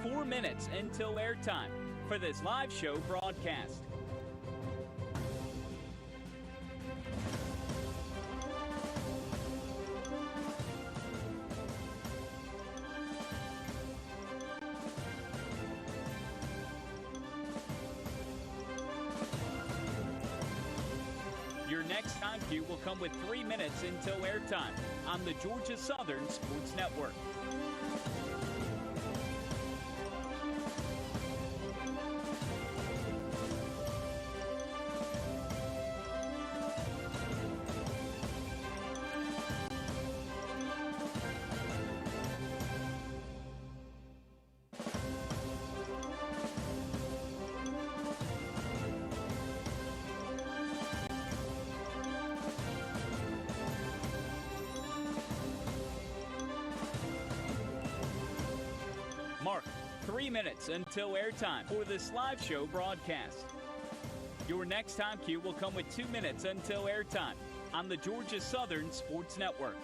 4 minutes until airtime for this live show broadcast. Your next time cue will come with 3 minutes until airtime on the Georgia Southern Sports Network. Mark 3 minutes until airtime for this live show broadcast. Your next time cue will come with 2 minutes until airtime on the Georgia Southern Sports Network.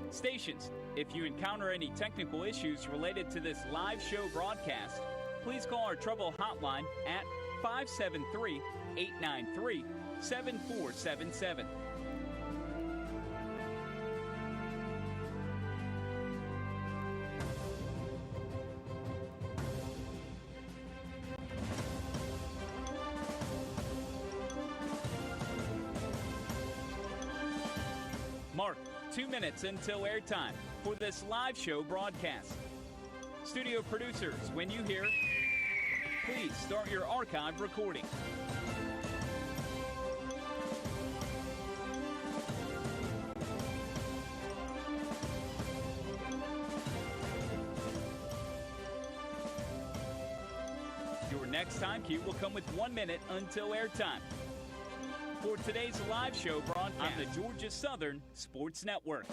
Stations, if you encounter any technical issues related to this live show broadcast, please call our trouble hotline at 573-893-7477. Mark 2 minutes until airtime for this live show broadcast. Studio producers, when you hear, please start your archive recording. Your next time cue will come with 1 minute until airtime for today's live show broadcast on the Georgia Southern Sports Network.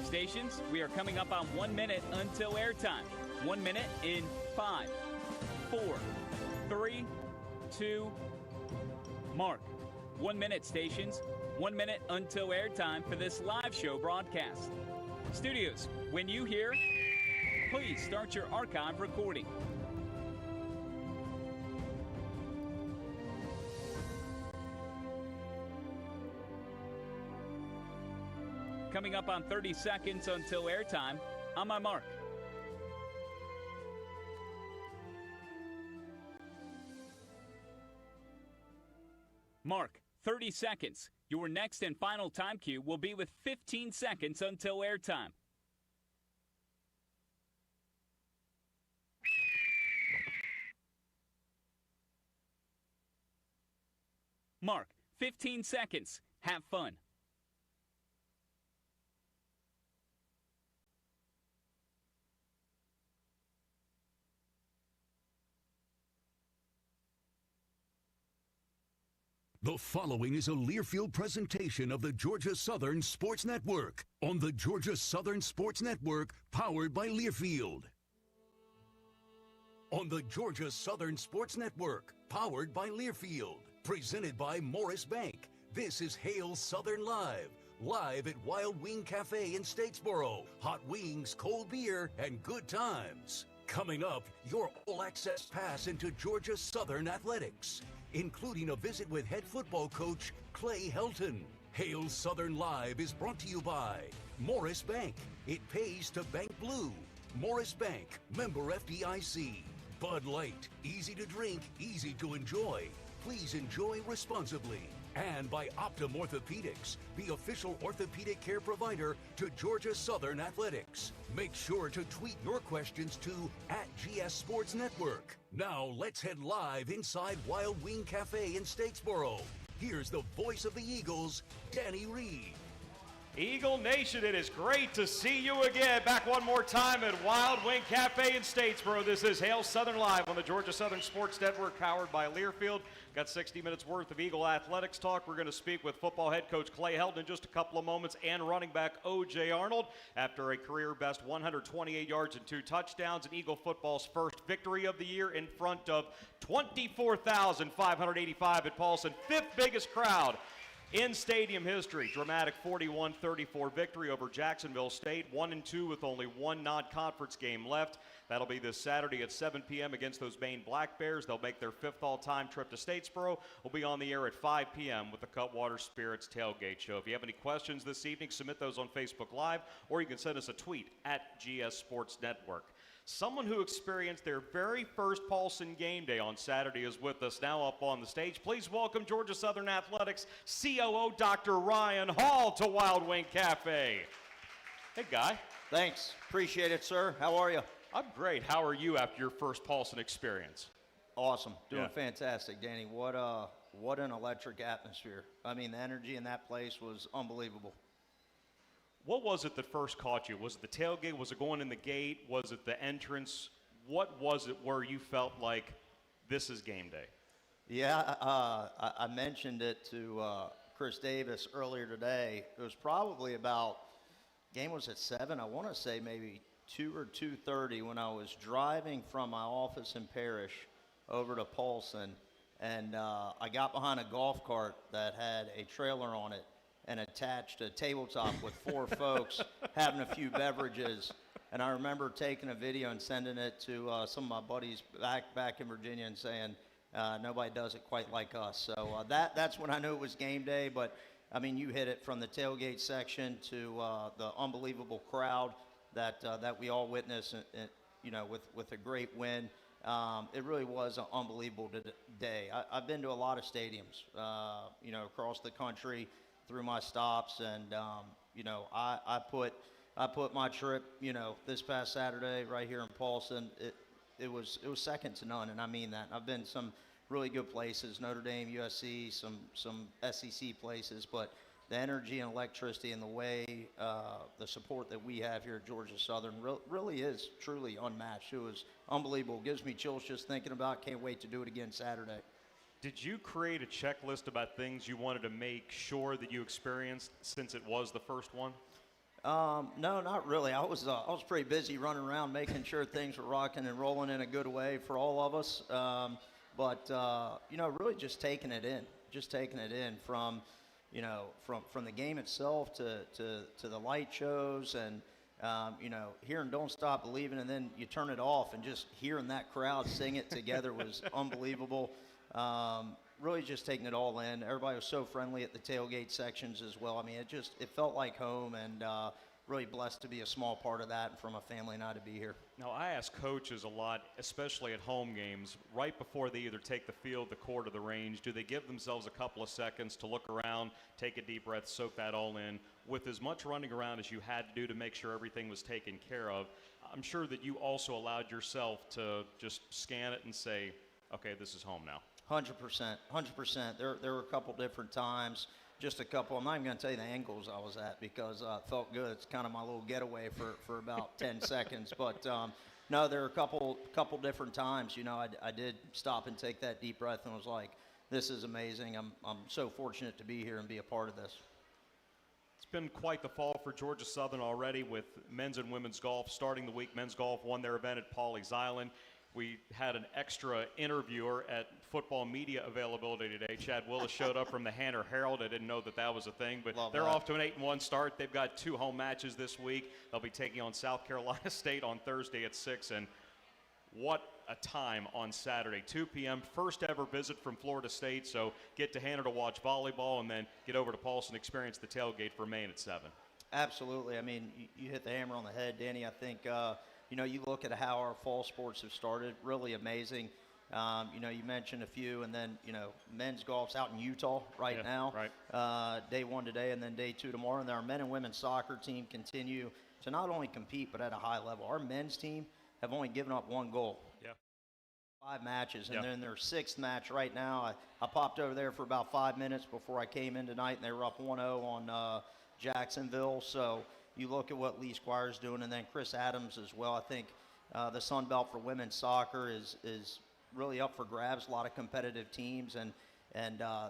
Stations, we are coming up on 1 minute until airtime. 1 minute in 5, 4, 3, 2, mark. 1 minute, stations. 1 minute until airtime for this live show broadcast. Studios, when you hear, please start your archive recording. Coming up on 30 seconds until airtime, on my mark. Mark, 30 seconds. Your next and final time cue will be with 15 seconds until airtime. Mark, 15 seconds. Have fun. The following is a Learfield presentation of the Georgia Southern Sports Network on the Georgia Southern Sports Network, powered by Learfield. On the Georgia Southern Sports Network, powered by Learfield, presented by Morris Bank. This is Hail Southern Live, live at Wild Wing Cafe in Statesboro. Hot wings, cold beer, and good times. Coming up, your all-access pass into Georgia Southern athletics, including a visit with head football coach Clay Helton. Hail Southern Live is brought to you by Morris Bank. It pays to bank blue. Morris Bank, member FDIC. Bud Light, easy to drink, easy to enjoy. Please enjoy responsibly. And by Optum Orthopedics, the official orthopedic care provider to Georgia Southern Athletics. Make sure to tweet your questions to @GS Sports Network. Now let's head live inside Wild Wing Cafe in Statesboro. here's the voice of the Eagles, Danny Reed. Eagle Nation, it is great to see you again. Back one more time at Wild Wing Cafe in Statesboro. This is Hail Southern Live on the Georgia Southern Sports Network, powered by Learfield. Got 60 minutes worth of Eagle athletics talk. We're going to speak with football head coach Clay Helton in just a couple of moments, and running back O.J. Arnold after a career-best 128 yards and 2 touchdowns, and Eagle football's first victory of the year in front of 24,585 at Paulson, fifth biggest crowd in stadium history. Dramatic 41-34 victory over Jacksonville State, 1-2 with only one non-conference game left. That'll be this Saturday at 7 p.m. against those Maine Black Bears. They'll make their fifth all-time trip to Statesboro. We'll be on the air at 5 p.m. with the Cutwater Spirits Tailgate Show. If you have any questions this evening, submit those on Facebook Live, or you can send us a tweet at GS Sports Network. Someone who experienced their very first Paulson game day on Saturday is with us now up on the stage. Please welcome Georgia Southern Athletics COO Dr. Ryan Hall to Wild Wing Cafe. Hey, Guy. Thanks. Appreciate it, sir. How are you? I'm great. How are you after your first Paulson experience? Awesome. Doing fantastic, Danny. What an electric atmosphere. I mean, the energy in that place was unbelievable. What was it that first caught you? Was it the tailgate? Was it going in the gate? Was it the entrance? What was it where you felt like this is game day? Yeah, I mentioned it to Chris Davis earlier today. It was probably about, game was at 7, I want to say maybe 2 or 2:30 when I was driving from my office in Parrish over to Paulson, and I got behind a golf cart that had a trailer on it and attached a tabletop with 4 folks having a few beverages. And I remember taking a video and sending it to some of my buddies back in Virginia and saying, nobody does it quite like us. So that's when I knew it was game day. But, I mean, you hit it from the tailgate section to the unbelievable crowd that we all witnessed, with a great win. It really was an unbelievable day. I've been to a lot of stadiums, across the country, through my stops, and I put my trip, this past Saturday right here in Paulson. It was second to none, and I mean that. I've been some really good places, Notre Dame, USC, some SEC places, but the energy and electricity and the way the support that we have here at Georgia Southern really is truly unmatched. It was unbelievable. Gives me chills just thinking about it. Can't wait to do it again Saturday. Did you create a checklist about things you wanted to make sure that you experienced since it was the first one? No, not really. I was pretty busy running around making sure things were rocking and rolling in a good way for all of us. But really just taking it in from the game itself to the light shows and hearing "Don't Stop Believing," and then you turn it off and just hearing that crowd sing it together was unbelievable. Really just taking it all in. Everybody was so friendly at the tailgate sections as well. I mean, it felt like home, and really blessed to be a small part of that and for my family and I to be here. Now, I ask coaches a lot, especially at home games, right before they either take the field, the court, or the range, do they give themselves a couple of seconds to look around, take a deep breath, soak that all in? With as much running around as you had to do to make sure everything was taken care of, I'm sure that you also allowed yourself to just scan it and say, okay, this is home now. 100%. There were a couple different times, just a couple. I'm not even going to tell you the angles I was at because it felt good. It's kind of my little getaway for about 10 seconds. But no, there were a couple different times. I did stop and take that deep breath and was like, this is amazing. I'm so fortunate to be here and be a part of this. It's been quite the fall for Georgia Southern already with men's and women's golf. Starting the week, men's golf won their event at Pawleys Island. We had an extra interviewer at football media availability today. Chad Willis showed up from the Hanner Herald. I didn't know that was a thing, but they're off to an 8-1 start. They've got 2 home matches this week. They'll be taking on South Carolina State on Thursday at 6, and what a time on Saturday, 2 p.m., first ever visit from Florida State, so get to Hanner to watch volleyball and then get over to Paulson and experience the tailgate for Maine at 7. Absolutely. I mean, you hit the hammer on the head, Danny. I think you look at how our fall sports have started, really amazing. You mentioned a few, and then, men's golf's out in Utah now. Right. Day 1 today, and then day 2 tomorrow. And then our men and women's soccer team continue to not only compete, but at a high level. Our men's team have only given up 1 goal. Yeah. 5 matches, and Yep. they're in their 6th match right now. I popped over there for about 5 minutes before I came in tonight, and they were up 1-0 on Jacksonville. So you look at what Lee Squire's doing, and then Chris Adams as well. I think the Sun Belt for women's soccer is really up for grabs. A lot of competitive teams, and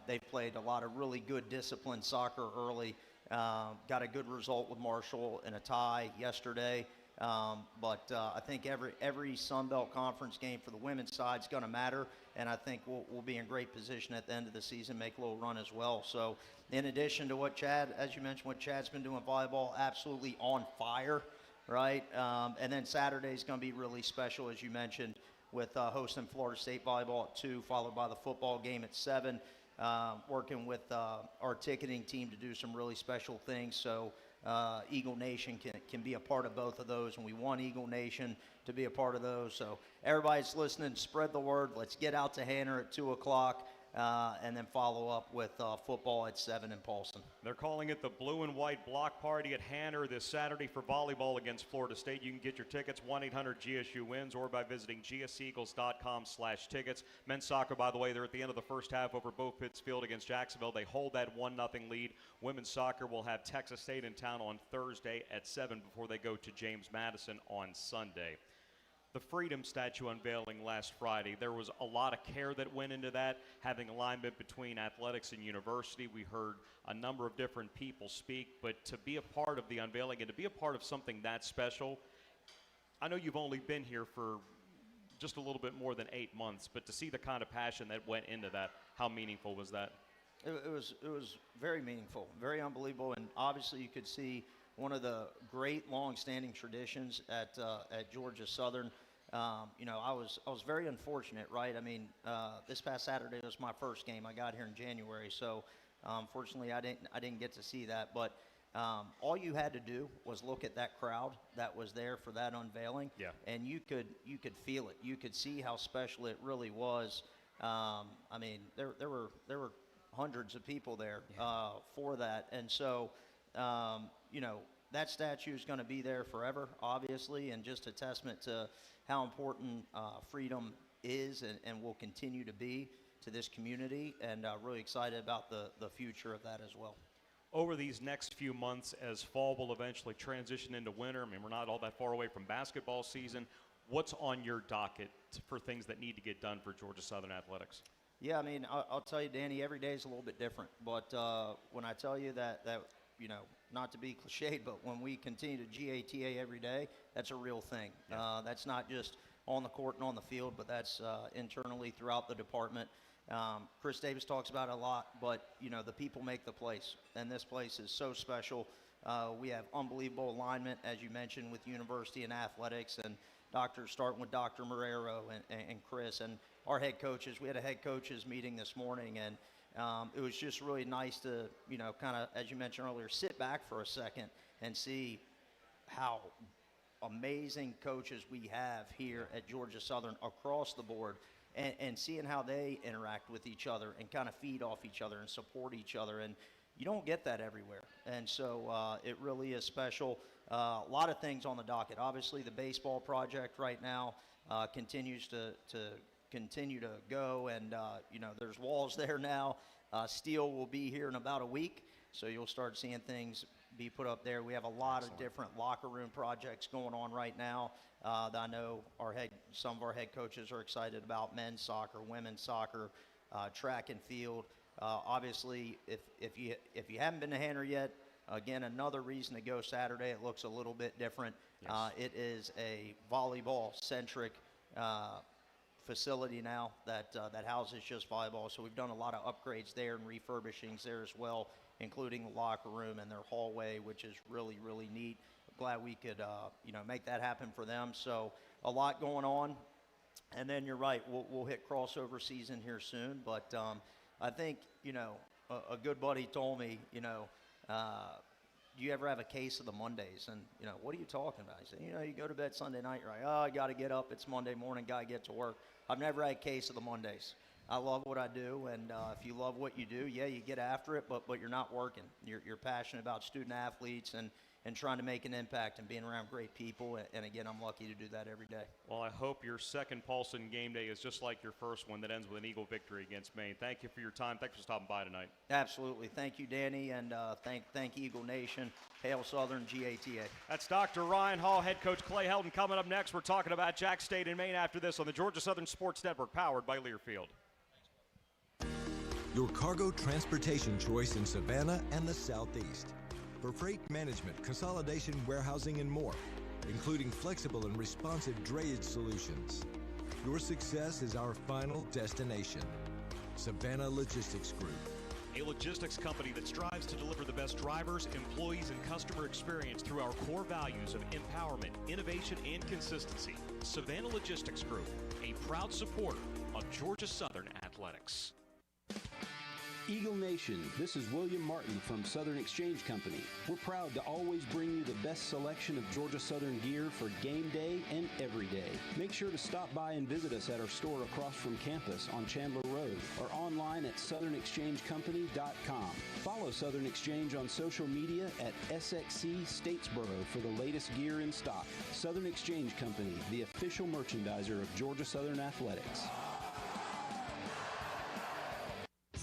they've played a lot of really good disciplined soccer early. Got a good result with Marshall in a tie yesterday. But I think every Sun Belt Conference game for the women's side is going to matter, and I think we'll be in great position at the end of the season, make a little run as well. So in addition to what Chad, as you mentioned, what Chad's been doing volleyball, absolutely on fire, right? And then Saturday's going to be really special, as you mentioned, with hosting Florida State volleyball at 2, followed by the football game at 7, working with our ticketing team to do some really special things. So Eagle Nation can be a part of both of those, and we want Eagle Nation to be a part of those. So everybody's listening, spread the word. Let's get out to Hanner at 2 o'clock. And then follow up with football at 7 in Paulson. They're calling it the Blue and White Block Party at Hanner this Saturday for volleyball against Florida State. You can get your tickets 1-800-GSU-WINS or by visiting gseagles.com/tickets. Men's soccer, by the way, they're at the end of the first half over Bo Pittsfield against Jacksonville. They hold that 1-0 lead. Women's soccer will have Texas State in town on Thursday at 7 before they go to James Madison on Sunday. The Freedom Statue unveiling last Friday, there was a lot of care that went into that, having alignment between athletics and university. We heard a number of different people speak, but to be a part of the unveiling and to be a part of something that special, I know you've only been here for just a little bit more than 8 months, but to see the kind of passion that went into that, how meaningful was that? It was very meaningful, very unbelievable, and obviously you could see one of the great long-standing traditions at Georgia Southern. I was very unfortunate, right? I mean, this past Saturday was my first game. I got here in January, so unfortunately I didn't get to see that. But all you had to do was look at that crowd that was there for that unveiling, Yeah. and you could feel it. You could see how special it really was. I mean, there were hundreds of people there for that, and so that statue is going to be there forever, obviously, and just a testament to how important freedom is and will continue to be to this community, and really excited about the future of that as well. Over these next few months, as fall will eventually transition into winter, I mean, we're not all that far away from basketball season, what's on your docket for things that need to get done for Georgia Southern Athletics? Yeah, I mean, I'll tell you, Danny, every day is a little bit different, but when I tell you that not to be cliched, but when we continue to GATA every day, that's a real thing. Yeah. That's not just on the court and on the field, but that's internally throughout the department. Chris Davis talks about it a lot, but the people make the place, and this place is so special. We have unbelievable alignment, as you mentioned, with university and athletics, and starting with Dr. Marrero and Chris and our head coaches. We had a head coaches meeting this morning, and it was just really nice to, kind of, as you mentioned earlier, sit back for a second and see how amazing coaches we have here at Georgia Southern across the board, and seeing how they interact with each other and kind of feed off each other and support each other. And you don't get that everywhere. And so it really is special. A lot of things on the docket. Obviously, the baseball project right now continues to continue to go, and there's walls there now. Steel will be here in about a week, so you'll start seeing things be put up there. We have a lot of different locker room projects going on right now that I know some of our head coaches are excited about: men's soccer, women's soccer, track and field. Obviously, if you haven't been to Hanner yet, again, another reason to go Saturday. It looks a little bit different. Yes. It is a volleyball-centric facility now that houses just volleyball. So we've done a lot of upgrades there and refurbishings there as well, including the locker room and their hallway, which is really, really neat. Glad we could make that happen for them. So a lot going on. And then you're right, we'll hit crossover season here soon. But I think a good buddy told me, do you ever have a case of the Mondays? And, what are you talking about? He said, you go to bed Sunday night, you're like, oh, I got to get up. It's Monday morning, got to get to work. I've never had a case of the Mondays. I love what I do, and if you love what you do, yeah, you get after it, but you're not working. You're passionate about student athletes and and trying to make an impact and being around great people. And again, I'm lucky to do that every day. Well, I hope your second Paulson game day is just like your first one that ends with an Eagle victory against Maine. Thank you for your time. Thanks for stopping by tonight. Absolutely. Thank you, Danny, and thank Eagle Nation. Hail Southern, GATA. That's Dr. Ryan Hall, head coach Clay Helton. Coming up next, we're talking about Jack State and Maine after this on the Georgia Southern Sports Network, powered by Learfield. Your cargo transportation choice in Savannah and the Southeast. For freight management, consolidation, warehousing, and more, including flexible and responsive drayage solutions. Your success is our final destination. Savannah Logistics Group. A logistics company that strives to deliver the best drivers, employees, and customer experience through our core values of empowerment, innovation, and consistency. Savannah Logistics Group, a proud supporter of Georgia Southern Athletics. Eagle Nation, this is William Martin from Southern Exchange Company. We're proud to always bring you the best selection of Georgia Southern gear for game day and every day. Make sure to stop by and visit us at our store across from campus on Chandler Road or online at southernexchangecompany.com. Follow Southern Exchange on social media at SXC Statesboro for the latest gear in stock. Southern Exchange Company, the official merchandiser of Georgia Southern Athletics.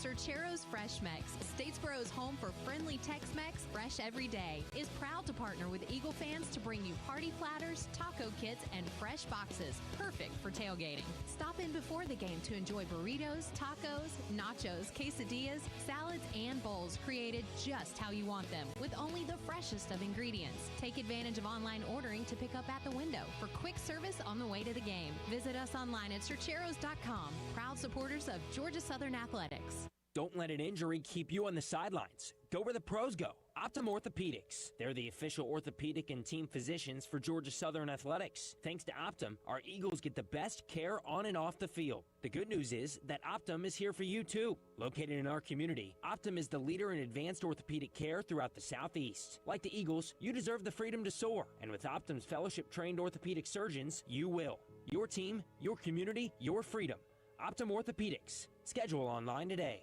Cerchero's Fresh Mex, Statesboro's home for friendly Tex-Mex, fresh every day, is proud to partner with Eagle fans to bring you party platters, taco kits, and fresh boxes, perfect for tailgating. Stop in before the game to enjoy burritos, tacos, nachos, quesadillas, salads, and bowls created just how you want them, with only the freshest of ingredients. Take advantage of online ordering to pick up at the window for quick service on the way to the game. Visit us online at cercheros.com, proud supporters of Georgia Southern Athletics. Don't let an injury keep you on the sidelines. Go where the pros go. Optum Orthopedics. They're the official orthopedic and team physicians for Georgia Southern Athletics. Thanks to Optum, our Eagles get the best care on and off the field. The good news is that Optum is here for you too. Located in our community, Optum is the leader in advanced orthopedic care throughout the Southeast. Like the Eagles, you deserve the freedom to soar. And with Optum's fellowship-trained orthopedic surgeons, you will. Your team, your community, your freedom. Optum Orthopedics. Schedule online today.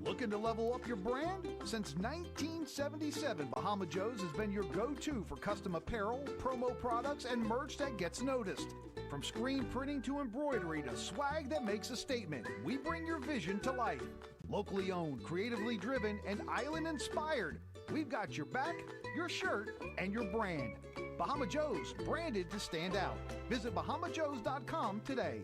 Looking to level up your brand? Since 1977, Bahama Joe's has been your go-to for custom apparel, promo products, and merch that gets noticed. From screen printing to embroidery to swag that makes a statement, we bring your vision to life. Locally owned, creatively driven, and island-inspired, we've got your back, your shirt, and your brand. Bahama Joe's, branded to stand out. Visit bahamajoes.com today.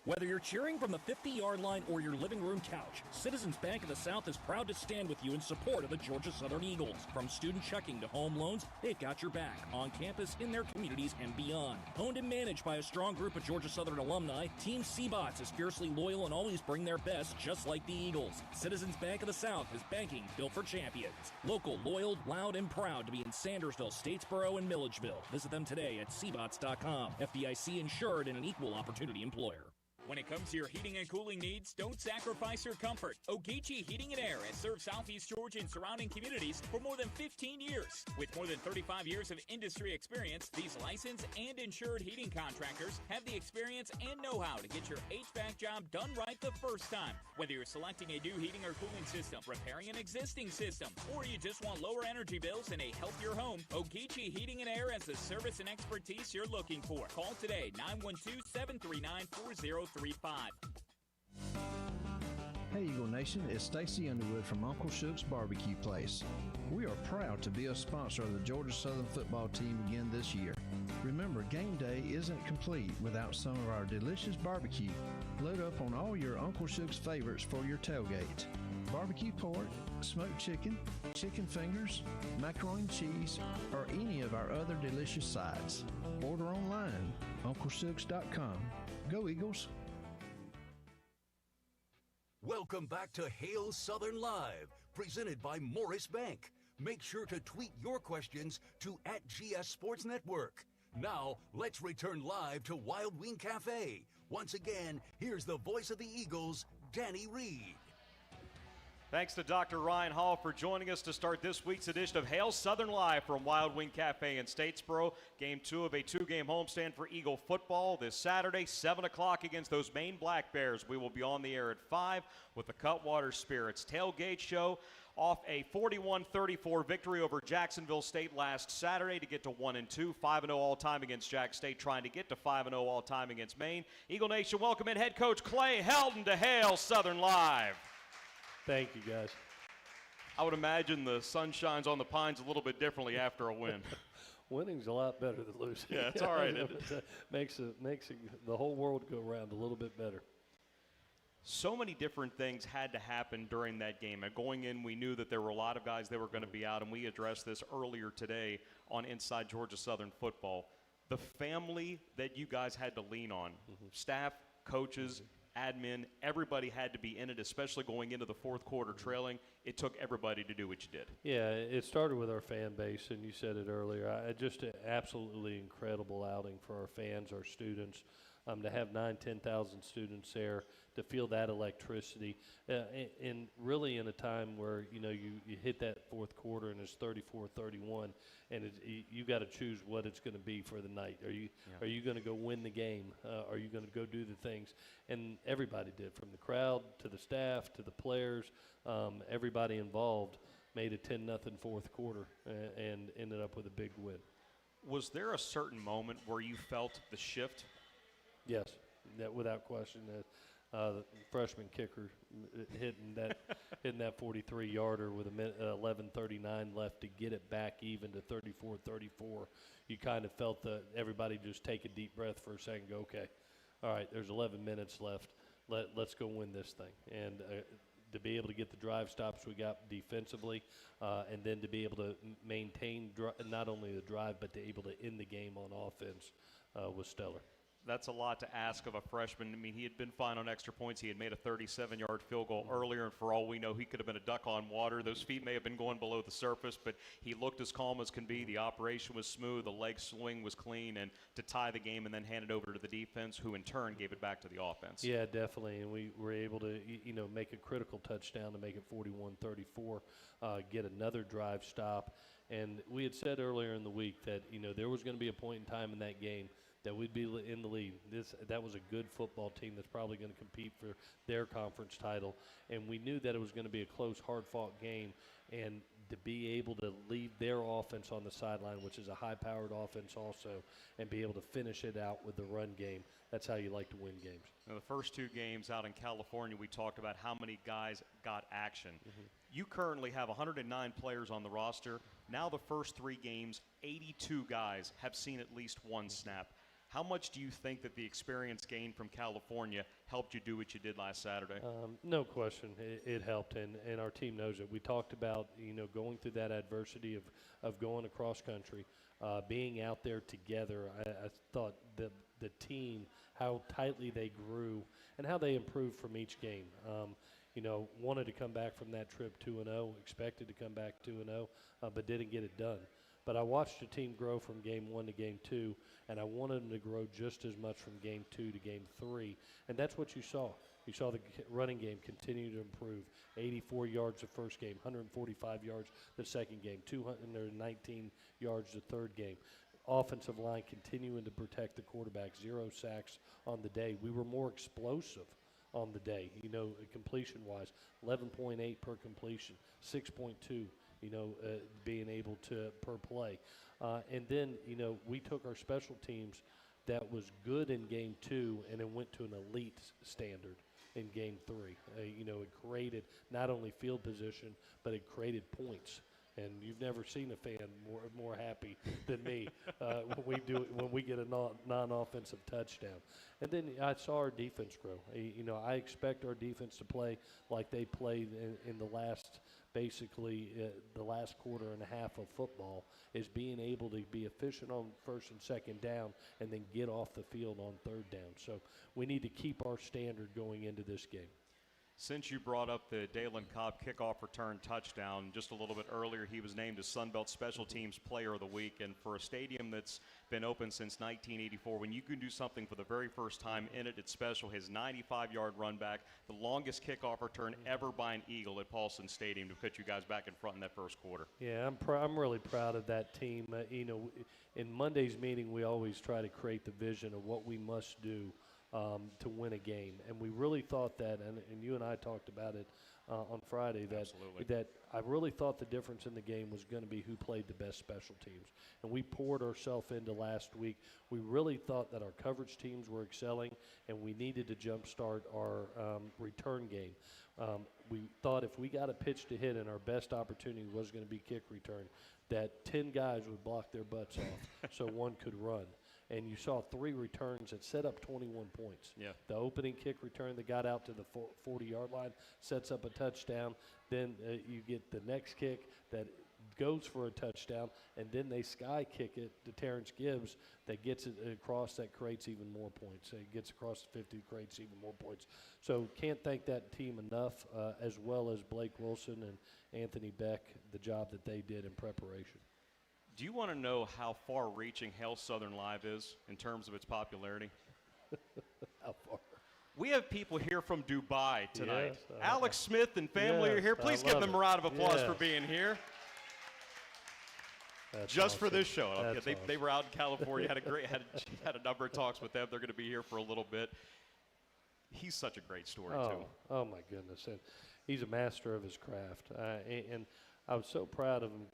Whether you're cheering from the 50-yard line or your living room couch, Citizens Bank of the South is proud to stand with you in support of the Georgia Southern Eagles. From student checking to home loans, they've got your back on campus, in their communities, and beyond. Owned and managed by a strong group of Georgia Southern alumni, Team Seabots is fiercely loyal and always bring their best, just like the Eagles. Citizens Bank of the South is banking built for champions. Local, loyal, loud, and proud to be in Sandersville, Statesboro, and Milledgeville. Visit them today at Seabots.com. FDIC insured and an equal opportunity employer. When it comes to your heating and cooling needs, don't sacrifice your comfort. Ogeechee Heating and Air has served Southeast Georgia and surrounding communities for more than 15 years. With more than 35 years of industry experience, these licensed and insured heating contractors have the experience and know-how to get your HVAC job done right the first time. Whether you're selecting a new heating or cooling system, repairing an existing system, or you just want lower energy bills and a healthier home, Ogeechee Heating and Air has the service and expertise you're looking for. Call today, 912-739-4035. Hey Eagle Nation, it's Stacy Underwood from Uncle Shook's Barbecue Place. We are proud to be a sponsor of the Georgia Southern football team again this year. Remember, game day isn't complete without some of our delicious barbecue. Load up on all your Uncle Shook's favorites for your tailgate. Barbecue pork, smoked chicken, chicken fingers, macaroni and cheese, or any of our other delicious sides. Order online, UncleShooks.com. Go Eagles! Welcome back to Hail Southern Live, presented by Morris Bank. Make sure to tweet your questions to @GS Sports Network. Now, let's return live to Wild Wing Cafe. Once again, here's the voice of the Eagles, Danny Reed. Thanks to Dr. Ryan Hall for joining us to start this week's edition of Hail Southern Live from Wild Wing Cafe in Statesboro. Game 2 of a 2-game homestand for Eagle football this Saturday, 7 o'clock against those Maine Black Bears. We will be on the air at 5 with the Cutwater Spirits tailgate show off a 41-34 victory over Jacksonville State last Saturday to get to 1-2, 5-0 all-time against Jack State, trying to get to 5-0 all-time against Maine. Eagle Nation, welcome in head coach Clay Helton to Hail Southern Live. Thank you, guys. I would imagine the sun shines on the pines a little bit differently after a win. Winning's a lot better than losing. Yeah, it's all right. makes the whole world go around a little bit better. So many different things had to happen during that game. And going in, we knew that there were a lot of guys that were going to be out, and we addressed this earlier today on Inside Georgia Southern Football. The family that you guys had to lean on, staff, coaches, admin, everybody had to be in it, especially going into the fourth quarter trailing. It took everybody to do what you did. Yeah, it started with our fan base, and you said it earlier. Just an absolutely incredible outing for our fans, our students. To have 10,000 students there, to feel that electricity, and really in a time where, you hit that fourth quarter and it's 34-31, and you got to choose what it's going to be for the night. Are you going to go win the game? Are you going to go do the things? And everybody did, from the crowd to the staff to the players. Everybody involved made a 10-0 fourth quarter and ended up with a big win. Was there a certain moment where you felt the shift? Yes, that without question. The freshman kicker hitting that 43-yarder with 11:39 left to get it back even to 34-34. You kind of felt that everybody just take a deep breath for a second. Go, okay, all right. There's 11 minutes left. Let's go win this thing. And to be able to get the drive stops we got defensively, and then to be able to maintain not only the drive but to able to end the game on offense was stellar. That's a lot to ask of a freshman. I mean, he had been fine on extra points. He had made a 37-yard field goal earlier, and for all we know, he could have been a duck on water. Those feet may have been going below the surface, but he looked as calm as can be. The operation was smooth. The leg swing was clean, and to tie the game and then hand it over to the defense, who in turn gave it back to the offense. Yeah, definitely, and we were able to, make a critical touchdown to make it 41-34, get another drive stop. And we had said earlier in the week that, there was going to be a point in time in that game that we'd be in the lead. That was a good football team that's probably going to compete for their conference title. And we knew that it was going to be a close, hard-fought game. And to be able to leave their offense on the sideline, which is a high-powered offense also, and be able to finish it out with the run game, that's how you like to win games. Now, the first two games out in California, we talked about how many guys got action. You currently have 109 players on the roster. Now the first three games, 82 guys have seen at least one snap. How much do you think that the experience gained from California helped you do what you did last Saturday? No question, it helped, and our team knows it. We talked about, going through that adversity of going across country, being out there together. I thought the team, how tightly they grew and how they improved from each game. Wanted to come back from that trip 2-0, expected to come back 2-0, but didn't get it done. But I watched the team grow from game 1 to game 2, and I wanted them to grow just as much from game 2 to game 3. And that's what you saw. You saw the running game continue to improve. 84 yards the first game, 145 yards the second game, 219 yards the third game. Offensive line continuing to protect the quarterback, 0 sacks on the day. We were more explosive on the day, completion-wise, 11.8 per completion, 6.2. Being able to per play. And then, we took our special teams that was good in game 2 and it went to an elite standard in game 3. It created not only field position, but it created points. And you've never seen a fan more happy than me when we get a non-offensive touchdown. And then I saw our defense grow. I expect our defense to play like they played in the last the last quarter and a half of football, is being able to be efficient on first and second down and then get off the field on third down. So we need to keep our standard going into this game. Since you brought up the Dalen Cobb kickoff return touchdown just a little bit earlier, he was named as Sunbelt Special Teams Player of the Week. And for a stadium that's been open since 1984, when you can do something for the very first time in it, it's special. His 95-yard run back, the longest kickoff return ever by an Eagle at Paulson Stadium to put you guys back in front in that first quarter. Yeah, I'm really proud of that team. In Monday's meeting, we always try to create the vision of what we must do to win a game. And we really thought that, and you and I talked about it on Friday, that I really thought the difference in the game was going to be who played the best special teams. And we poured ourselves into last week. We really thought that our coverage teams were excelling, and we needed to jumpstart our return game. We thought if we got a pitch to hit and our best opportunity was going to be kick return, that 10 guys would block their butts off so one could run. And you saw 3 returns that set up 21 points. Yeah. The opening kick return that got out to the 40-yard line sets up a touchdown. Then you get the next kick that goes for a touchdown, and then they sky kick it to Terrence Gibbs that gets it across, that creates even more points. It gets across the 50, creates even more points. So can't thank that team enough, as well as Blake Wilson and Anthony Beck, the job that they did in preparation. Do you want to know how far-reaching Hail Southern Live is in terms of its popularity? How far? We have people here from Dubai tonight. Yes, Alex Smith and family are here. Please give them a round of applause for being here. That's just awesome. for this show. That's They were out in California, had a number of talks with them. They're going to be here for a little bit. He's such a great story, too. Oh, my goodness. And he's a master of his craft. And I was so proud of him.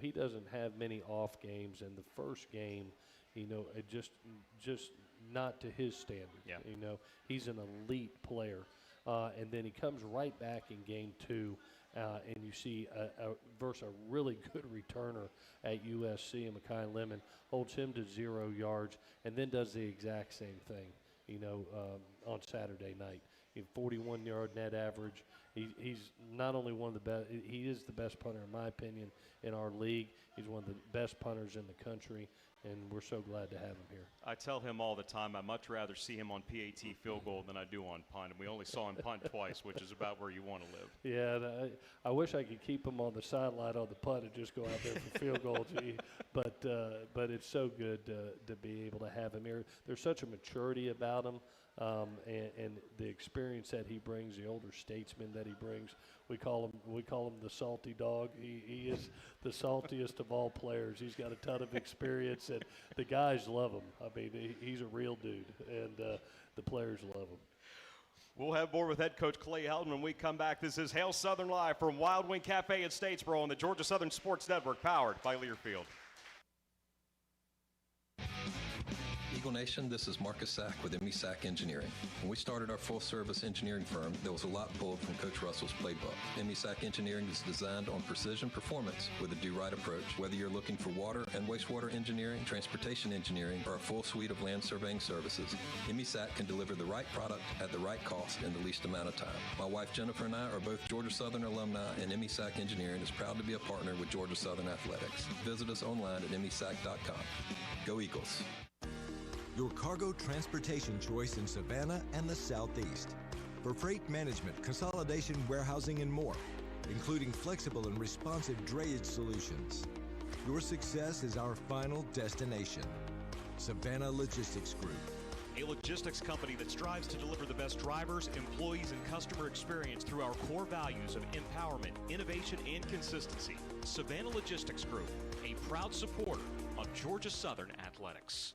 He doesn't have many off games, and the first game, it just not to his standard. Yeah. He's an elite player, and then he comes right back in game 2, and you see versus a really good returner at USC, and Mekhi Lemon holds him to 0 yards, and then does the exact same thing, on Saturday night. 41-yard net average. He's not only one of the best, he is the best punter, in my opinion, in our league. He's one of the best punters in the country, and we're so glad to have him here. I tell him all the time I'd much rather see him on PAT field goal than I do on punt, and we only saw him punt twice, which is about where you want to live. Yeah, I wish I could keep him on the sideline on the punt and just go out there for field goal. But it's so good to be able to have him here. There's such a maturity about him. And the experience that he brings, the older statesman that he brings, we call him the salty dog. He is the saltiest of all players. He's got a ton of experience, and the guys love him. I mean, he's a real dude, and the players love him. We'll have more with head coach Clay Helton when we come back. This is Hail Southern Live from Wild Wing Cafe in Statesboro on the Georgia Southern Sports Network, powered by Learfield. Eagle Nation, this is Marcus Sack with MESAC Engineering. When we started our full-service engineering firm, there was a lot pulled from Coach Russell's playbook. MESAC Engineering is designed on precision performance with a do-right approach. Whether you're looking for water and wastewater engineering, transportation engineering, or a full suite of land surveying services, MESAC can deliver the right product at the right cost in the least amount of time. My wife Jennifer and I are both Georgia Southern alumni, and MESAC Engineering is proud to be a partner with Georgia Southern Athletics. Visit us online at MESAC.com. Go Eagles! Your cargo transportation choice in Savannah and the Southeast. For freight management, consolidation, warehousing, and more, including flexible and responsive drayage solutions. Your success is our final destination. Savannah Logistics Group. A logistics company that strives to deliver the best drivers, employees, and customer experience through our core values of empowerment, innovation, and consistency. Savannah Logistics Group, a proud supporter of Georgia Southern Athletics.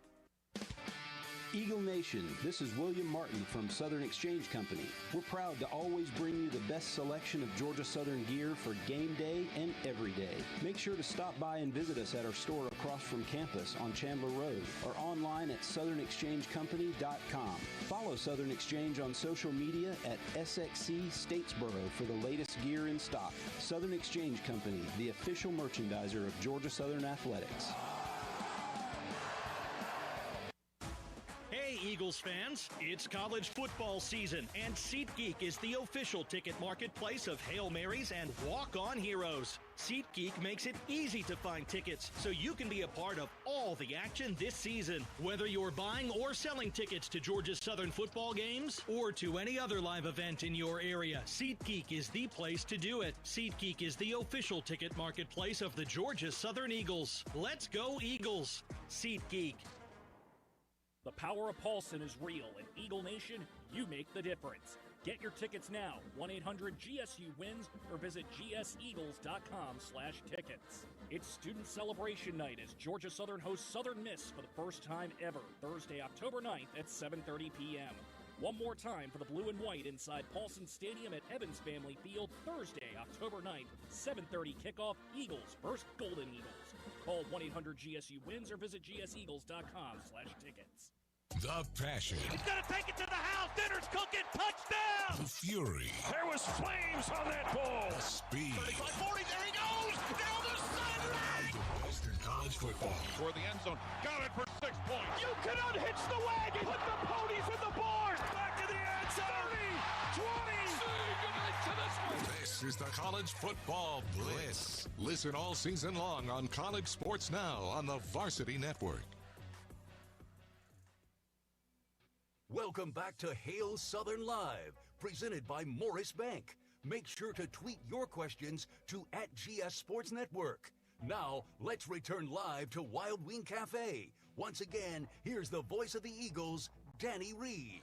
Eagle Nation, this is William Martin from Southern Exchange Company. We're proud to always bring you the best selection of Georgia Southern gear for game day and every day. Make sure to stop by and visit us at our store across from campus on Chandler Road or online at southernexchangecompany.com. Follow Southern Exchange on social media at SXC Statesboro for the latest gear in stock. Southern Exchange Company, the official merchandiser of Georgia Southern Athletics. Hey, Eagles fans. It's college football season, and SeatGeek is the official ticket marketplace of Hail Marys and walk-on heroes. SeatGeek makes it easy to find tickets so you can be a part of all the action this season. Whether you're buying or selling tickets to Georgia Southern football games or to any other live event in your area, SeatGeek is the place to do it. SeatGeek is the official ticket marketplace of the Georgia Southern Eagles. Let's go Eagles! SeatGeek. The power of Paulson is real. In Eagle Nation, you make the difference. Get your tickets now, 1-800-GSU-WINS, or visit gseagles.com/tickets. It's Student Celebration Night as Georgia Southern hosts Southern Miss for the first time ever, Thursday, October 9th at 7:30 p.m. One more time for the blue and white inside Paulson Stadium at Evans Family Field, Thursday, October 9th, 7:30 kickoff, Eagles versus Golden Eagles. Call 1-800-GSU-WINS or visit gseagles.com/tickets. The passion. He's going to take it to the house. Dinner's cooking. Touchdown. The fury. There was flames on that ball. The speed. 35-40. There he goes. Down the sideline. Western College football. For the end zone. Got it for 6 points. You can unhitch the wagon. Put the ponies in the barn. Back to the end zone. 20. This is the College Football Blitz. Listen all season long on College Sports Now on the Varsity Network. Welcome back to Hail Southern Live, presented by Morris Bank. Make sure to tweet your questions to @GS Sports Network. Now, let's return live to Wild Wing Cafe. Once again, here's the voice of the Eagles, Danny Reed.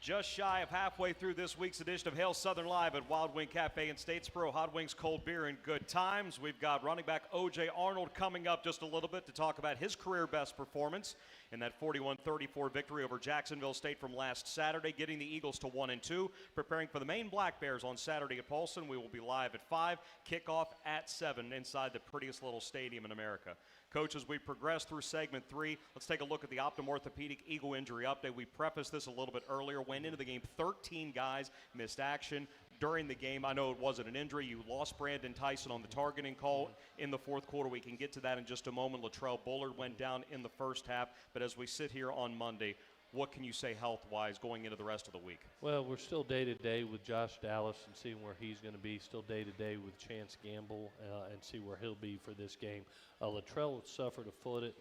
Just shy of halfway through this week's edition of Hail Southern Live at Wild Wing Cafe in Statesboro. Hot wings, cold beer, and good times. We've got running back O.J. Arnold coming up just a little bit to talk about his career best performance in that 41-34 victory over Jacksonville State from last Saturday, getting the Eagles to 1-2, preparing for the Maine Black Bears on Saturday at Paulson. We will be live at 5, kickoff at 7 inside the prettiest little stadium in America. Coach, as we progress through segment 3, let's take a look at the Optum Orthopedic Eagle injury update. We prefaced this a little bit earlier. Went into the game, 13 guys missed action during the game. I know it wasn't an injury. You lost Brandon Tyson on the targeting call in the fourth quarter. We can get to that in just a moment. Latrell Bullard went down in the first half. But as we sit here on Monday, what can you say health-wise going into the rest of the week? Well, we're still day-to-day with Josh Dallas and seeing where he's going to be. Still day-to-day with Chance Gamble and see where he'll be for this game. Latrell suffered a foot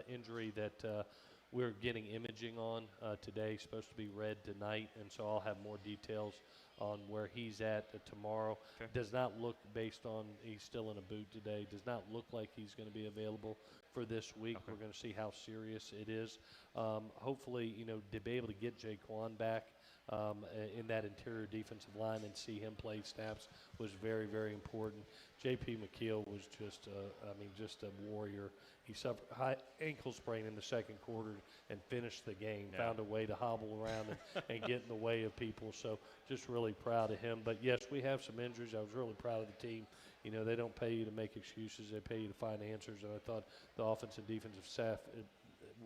injury that we're getting imaging on today. Supposed to be read tonight, and so I'll have more details on where he's at tomorrow. Okay. Does not look, based on he's still in a boot today, does not look like he's going to be available for this week. Okay. We're going to see how serious it is. Hopefully, to be able to get Jaquan back in that interior defensive line and see him play snaps was very, very important. J.P. McKeel was just a warrior. He suffered a high ankle sprain in the second quarter and finished the game, found a way to hobble around and get in the way of people. So just really proud of him. But, yes, we have some injuries. I was really proud of the team. They don't pay you to make excuses. They pay you to find answers. And I thought the offensive and defensive staff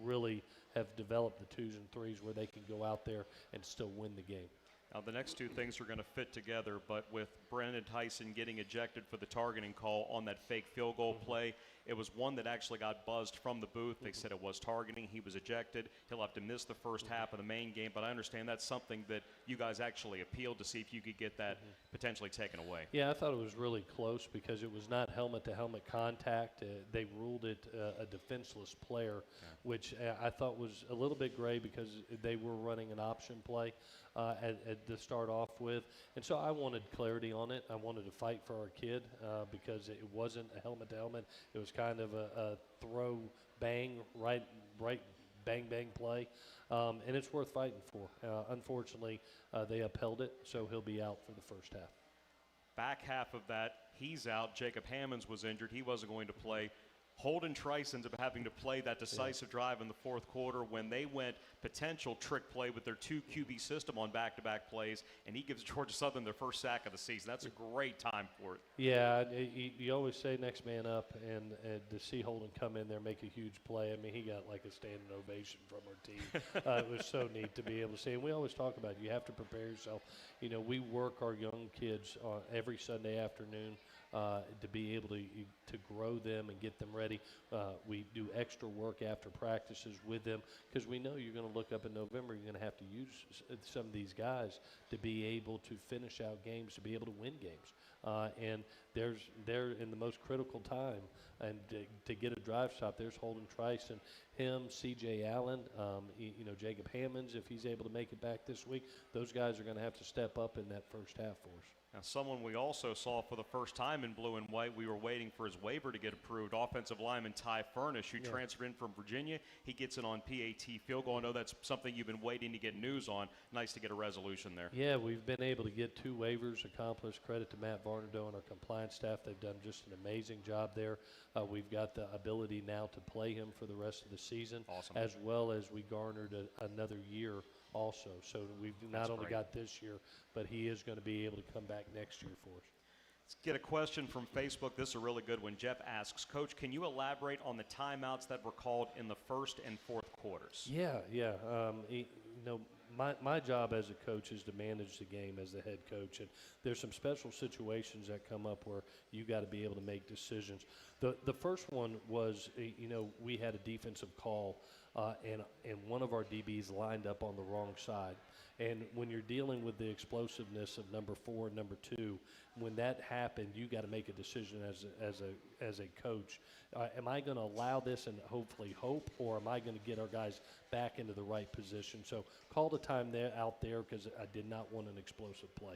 really have developed the 2s and 3s where they can go out there and still win the game. Now, the next two things are going to fit together, but with Brandon Tyson getting ejected for the targeting call on that fake field goal play, it was one that actually got buzzed from the booth. They said it was targeting. He was ejected. He'll have to miss the first half of the main game, but I understand that's something that you guys actually appealed to see if you could get that potentially taken away. Yeah, I thought it was really close because it was not helmet-to-helmet contact. They ruled it a defenseless player, which I thought was a little bit gray because they were running an option play to start off with. And so I wanted clarity on it. I wanted to fight for our kid because it wasn't a helmet-to-helmet. It was kind of a throw, bang, right, bang, bang play. And it's worth fighting for. Unfortunately, they upheld it, so he'll be out for the first half. Back half of that, he's out. Jacob Hammonds was injured. He wasn't going to play. Holden Trison's having to play that decisive drive in the fourth quarter when they went potential trick play with their 2 QB system on back-to-back plays, and he gives Georgia Southern their first sack of the season. That's a great time for it. Yeah, you always say next man up, and to see Holden come in there and make a huge play, I mean, he got like a standing ovation from our team. It was so neat to be able to see, and we always talk about you have to prepare yourself. We work our young kids every Sunday afternoon to be able to grow them and get them ready. We do extra work after practices with them because we know you're going to look up in November, you're going to have to use some of these guys to be able to finish out games, to be able to win games. And they're in the most critical time, and to get a drive stop, there's Holden Trice and him, C.J. Allen, Jacob Hammonds, if he's able to make it back this week. Those guys are going to have to step up in that first half for us. Now, someone we also saw for the first time in blue and white, we were waiting for his waiver to get approved, offensive lineman Ty Furnish, who transferred in from Virginia. He gets it on PAT field goal. I know that's something you've been waiting to get news on. Nice to get a resolution there. Yeah, we've been able to get 2 waivers accomplished. Credit to Matt Varnado and our compliance staff. They've done just an amazing job there. We've got the ability now to play him for the rest of the season, as well as we garnered another year also. So we've not only got this year, but he is going to be able to come back next year for us. Let's get a question from Facebook. This is a really good one. Jeff asks, Coach, can you elaborate on the timeouts that were called in the first and fourth quarters? Yeah. My job as a coach is to manage the game as the head coach, and there's some special situations that come up where you got to be able to make decisions. The first one was, we had a defensive call, and one of our DBs lined up on the wrong side. And when you're dealing with the explosiveness of number 4 and number 2, when that happened, you got to make a decision as a coach. Am I going to allow this and hopefully hope, or am I going to get our guys back into the right position? So called a time out there because I did not want an explosive play.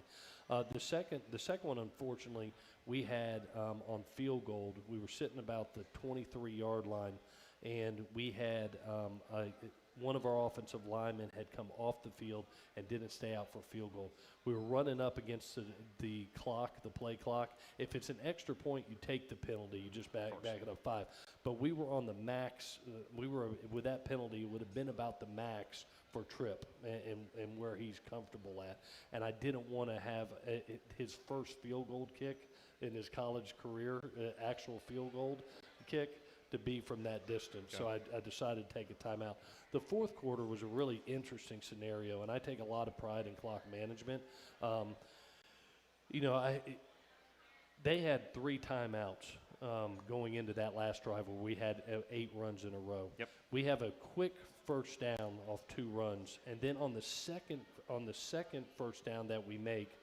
The second one, unfortunately, we had on field goal. We were sitting about the 23-yard line, and we had one of our offensive linemen had come off the field and didn't stay out for field goal. We were running up against the clock, the play clock. If it's an extra point, you take the penalty. You just back it up 5. But we were on the max. With that penalty, it would have been about the max for Tripp and where he's comfortable at. And I didn't want to have his first field goal kick in his college career, actual field goal kick, to be from that distance. So I decided to take a timeout. The fourth quarter was a really interesting scenario, and I take a lot of pride in clock management. They had 3 timeouts going into that last drive where we had 8 runs in a row. Yep. We have a quick first down off 2 runs, and then on the second first down that we make,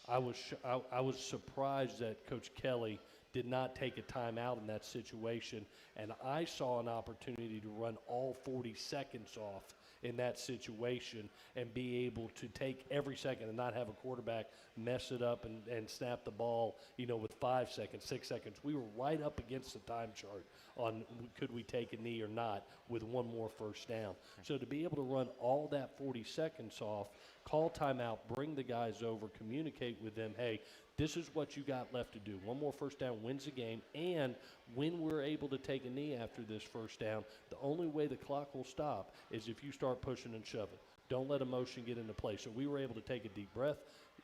I was surprised that Coach Kelly did not take a timeout in that situation, and I saw an opportunity to run all 40 seconds off in that situation and be able to take every second and not have a quarterback mess it up and snap the ball, with 5 seconds, 6 seconds. We were right up against the time chart on could we take a knee or not with one more first down. So to be able to run all that 40 seconds off, call timeout, bring the guys over, communicate with them, hey, this is what you got left to do. One more first down wins the game, and when we're able to take a knee after this first down, the only way the clock will stop is if you start pushing and shoving. Don't let emotion get into play. So we were able to take a deep breath,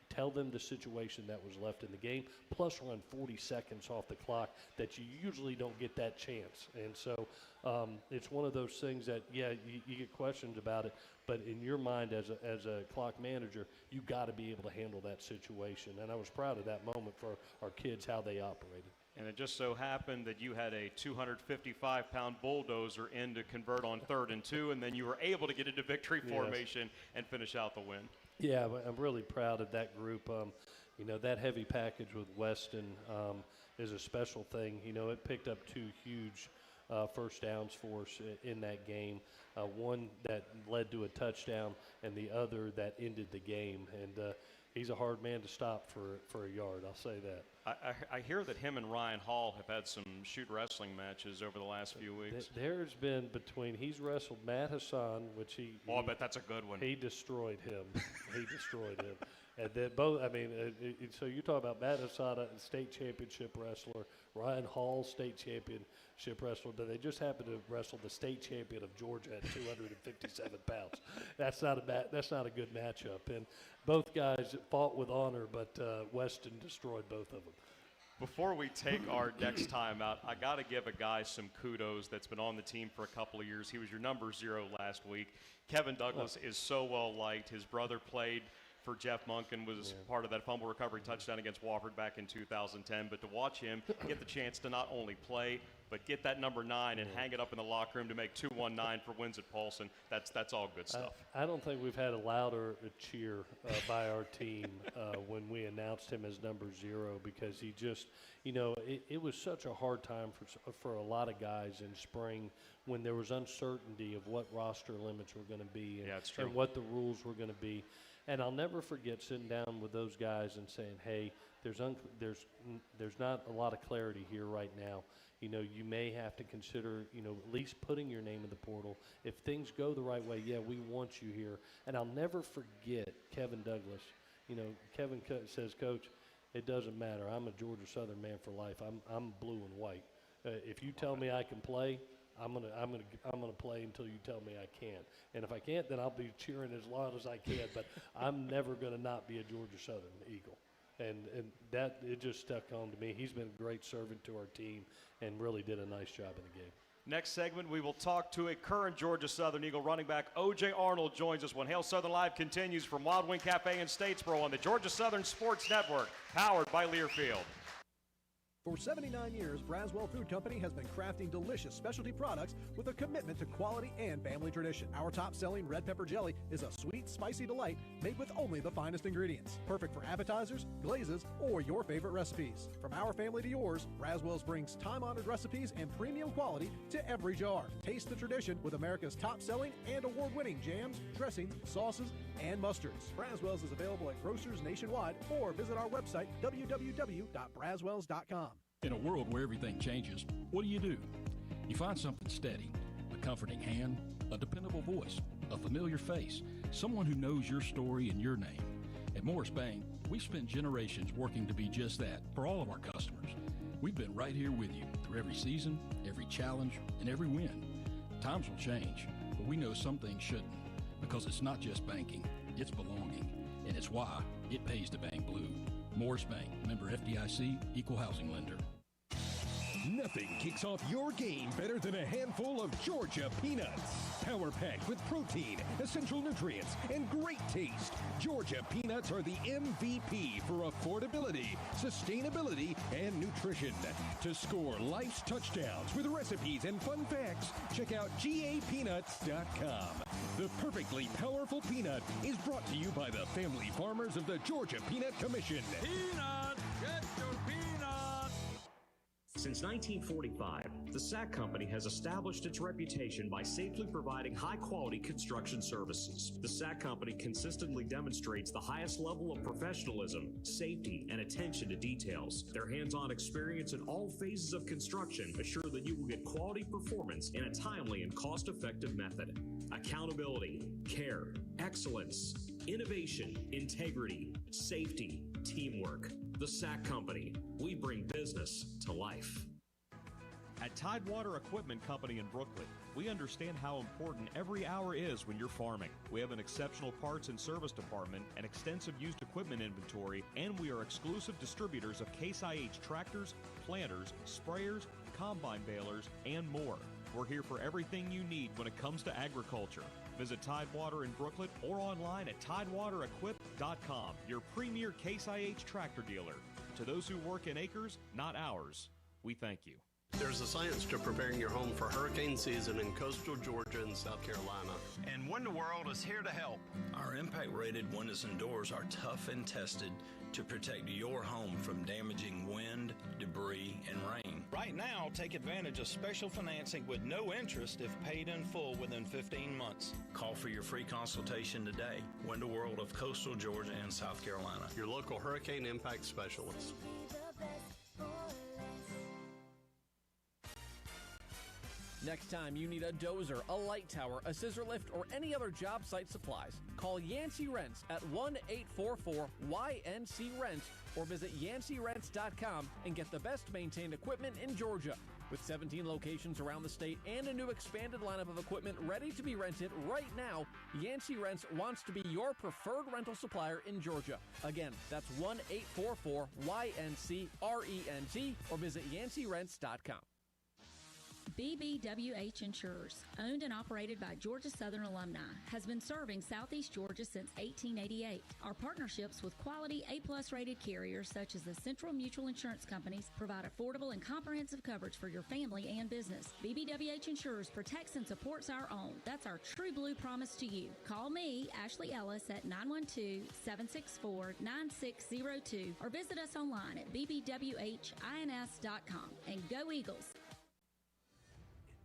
tell them the situation that was left in the game, plus run 40 seconds off the clock that you usually don't get that chance. And so it's one of those things that, you get questions about it, but in your mind as a clock manager, you got to be able to handle that situation. And I was proud of that moment for our kids, how they operated. And it just so happened that you had a 255-pound bulldozer in to convert on 3rd and 2, and then you were able to get into victory formation and finish out the win. Yeah, I'm really proud of that group. That heavy package with Weston is a special thing. It picked up 2 huge first downs for us in that game. One that led to a touchdown and the other that ended the game. And he's a hard man to stop for a yard, I'll say that. I hear that him and Ryan Hall have had some shoot wrestling matches over the last few weeks. There's been he's wrestled Matt Hassan, which I bet that's a good one. He destroyed him. And then so you talk about Matt Hassan, a state championship wrestler, Ryan Hall, state championship wrestler. They just happened to wrestle the state champion of Georgia at 257 pounds. That's not a good matchup. And both guys fought with honor, but Weston destroyed both of them. Before we take our next time out, I got to give a guy some kudos that's been on the team for a couple of years. He was your number 0 last week. Kevin Douglas is so well liked. His brother played for Jeff Monk and was part of that fumble recovery touchdown against Wofford back in 2010. But to watch him get the chance to not only play, but get that number 9 and hang it up in the locker room to make 219 for wins at Paulson, that's all good stuff. I don't think we've had a louder cheer by our team when we announced him as number 0, because he just, it was such a hard time for a lot of guys in spring when there was uncertainty of what roster limits were going to be and what the rules were going to be. And I'll never forget sitting down with those guys and saying, hey, there's not a lot of clarity here right now. You may have to consider, at least putting your name in the portal. If things go the right way, we want you here. And I'll never forget Kevin Douglas. Kevin says, Coach, it doesn't matter. I'm a Georgia Southern man for life. I'm blue and white. If you tell me I can play, I'm gonna play until you tell me I can't. And if I can't, then I'll be cheering as loud as I can. But I'm never gonna not be a Georgia Southern Eagle. And that, it just stuck on to me. He's been a great servant to our team and really did a nice job in the game. Next segment, we will talk to a current Georgia Southern Eagle running back. O.J. Arnold joins us when Hail Southern Live continues from Wild Wing Cafe in Statesboro on the Georgia Southern Sports Network, powered by Learfield. For 79 years, Braswell Food Company has been crafting delicious specialty products with a commitment to quality and family tradition. Our top-selling red pepper jelly is a sweet, spicy delight made with only the finest ingredients. Perfect for appetizers, glazes, or your favorite recipes. From our family to yours, Braswell's brings time-honored recipes and premium quality to every jar. Taste the tradition with America's top-selling and award-winning jams, dressings, sauces, and mustards. Braswell's is available at grocers nationwide, or visit our website, www.braswells.com. In a world where everything changes, what do? You find something steady, a comforting hand, a dependable voice, a familiar face, someone who knows your story and your name. At Morris Bank, we've spent generations working to be just that for all of our customers. We've been right here with you through every season, every challenge, and every win. Times will change, but we know some things shouldn't, because it's not just banking, it's belonging, and it's why it pays to bank blue. Morris Bank, member FDIC, equal housing lender. Nothing kicks off your game better than a handful of Georgia peanuts. Power-packed with protein, essential nutrients, and great taste, Georgia peanuts are the MVP for affordability, sustainability, and nutrition. To score life's touchdowns with recipes and fun facts, check out GAPeanuts.com. The perfectly powerful peanut is brought to you by the family farmers of the Georgia Peanut Commission. Peanuts! Get your peanuts! Since 1945, the Sack Company has established its reputation by safely providing high-quality construction services. The Sack Company consistently demonstrates the highest level of professionalism, safety, and attention to details. Their hands-on experience in all phases of construction assure that you will get quality performance in a timely and cost-effective method. Accountability, care, excellence, innovation, integrity, safety, teamwork. The Sack Company. We bring business to life. At Tidewater Equipment Company in Brooklyn, we understand how important every hour is when you're farming. We have an exceptional parts and service department, an extensive used equipment inventory, and we are exclusive distributors of Case IH tractors, planters, sprayers, combine balers, and more. We're here for everything you need when it comes to agriculture. Visit Tidewater in Brooklyn or online at TidewaterEquip.com, your premier Case IH tractor dealer. To those who work in acres, not ours, we thank you. There's a science to preparing your home for hurricane season in coastal Georgia and South Carolina. And Window World is here to help. Our impact-rated windows and doors are tough and tested to protect your home from damaging wind, debris, and rain. Right now, take advantage of special financing with no interest if paid in full within 15 months. Call for your free consultation today. Window World of coastal Georgia and South Carolina. Your local hurricane impact specialist. Next time you need a dozer, a light tower, a scissor lift, or any other job site supplies, call Yancey Rents at 1-844-YNC-RENT or visit YanceyRents.com and get the best maintained equipment in Georgia. With 17 locations around the state and a new expanded lineup of equipment ready to be rented right now, Yancey Rents wants to be your preferred rental supplier in Georgia. Again, that's 1-844-YNC-RENT or visit YanceyRents.com. BBWH Insurers, owned and operated by Georgia Southern alumni, has been serving Southeast Georgia since 1888. Our partnerships with quality A-plus rated carriers such as the Central Mutual Insurance Companies provide affordable and comprehensive coverage for your family and business. BBWH Insurers protects and supports our own. That's our true blue promise to you. Call me, Ashley Ellis, at 912-764-9602 or visit us online at bbwhins.com. And go Eagles!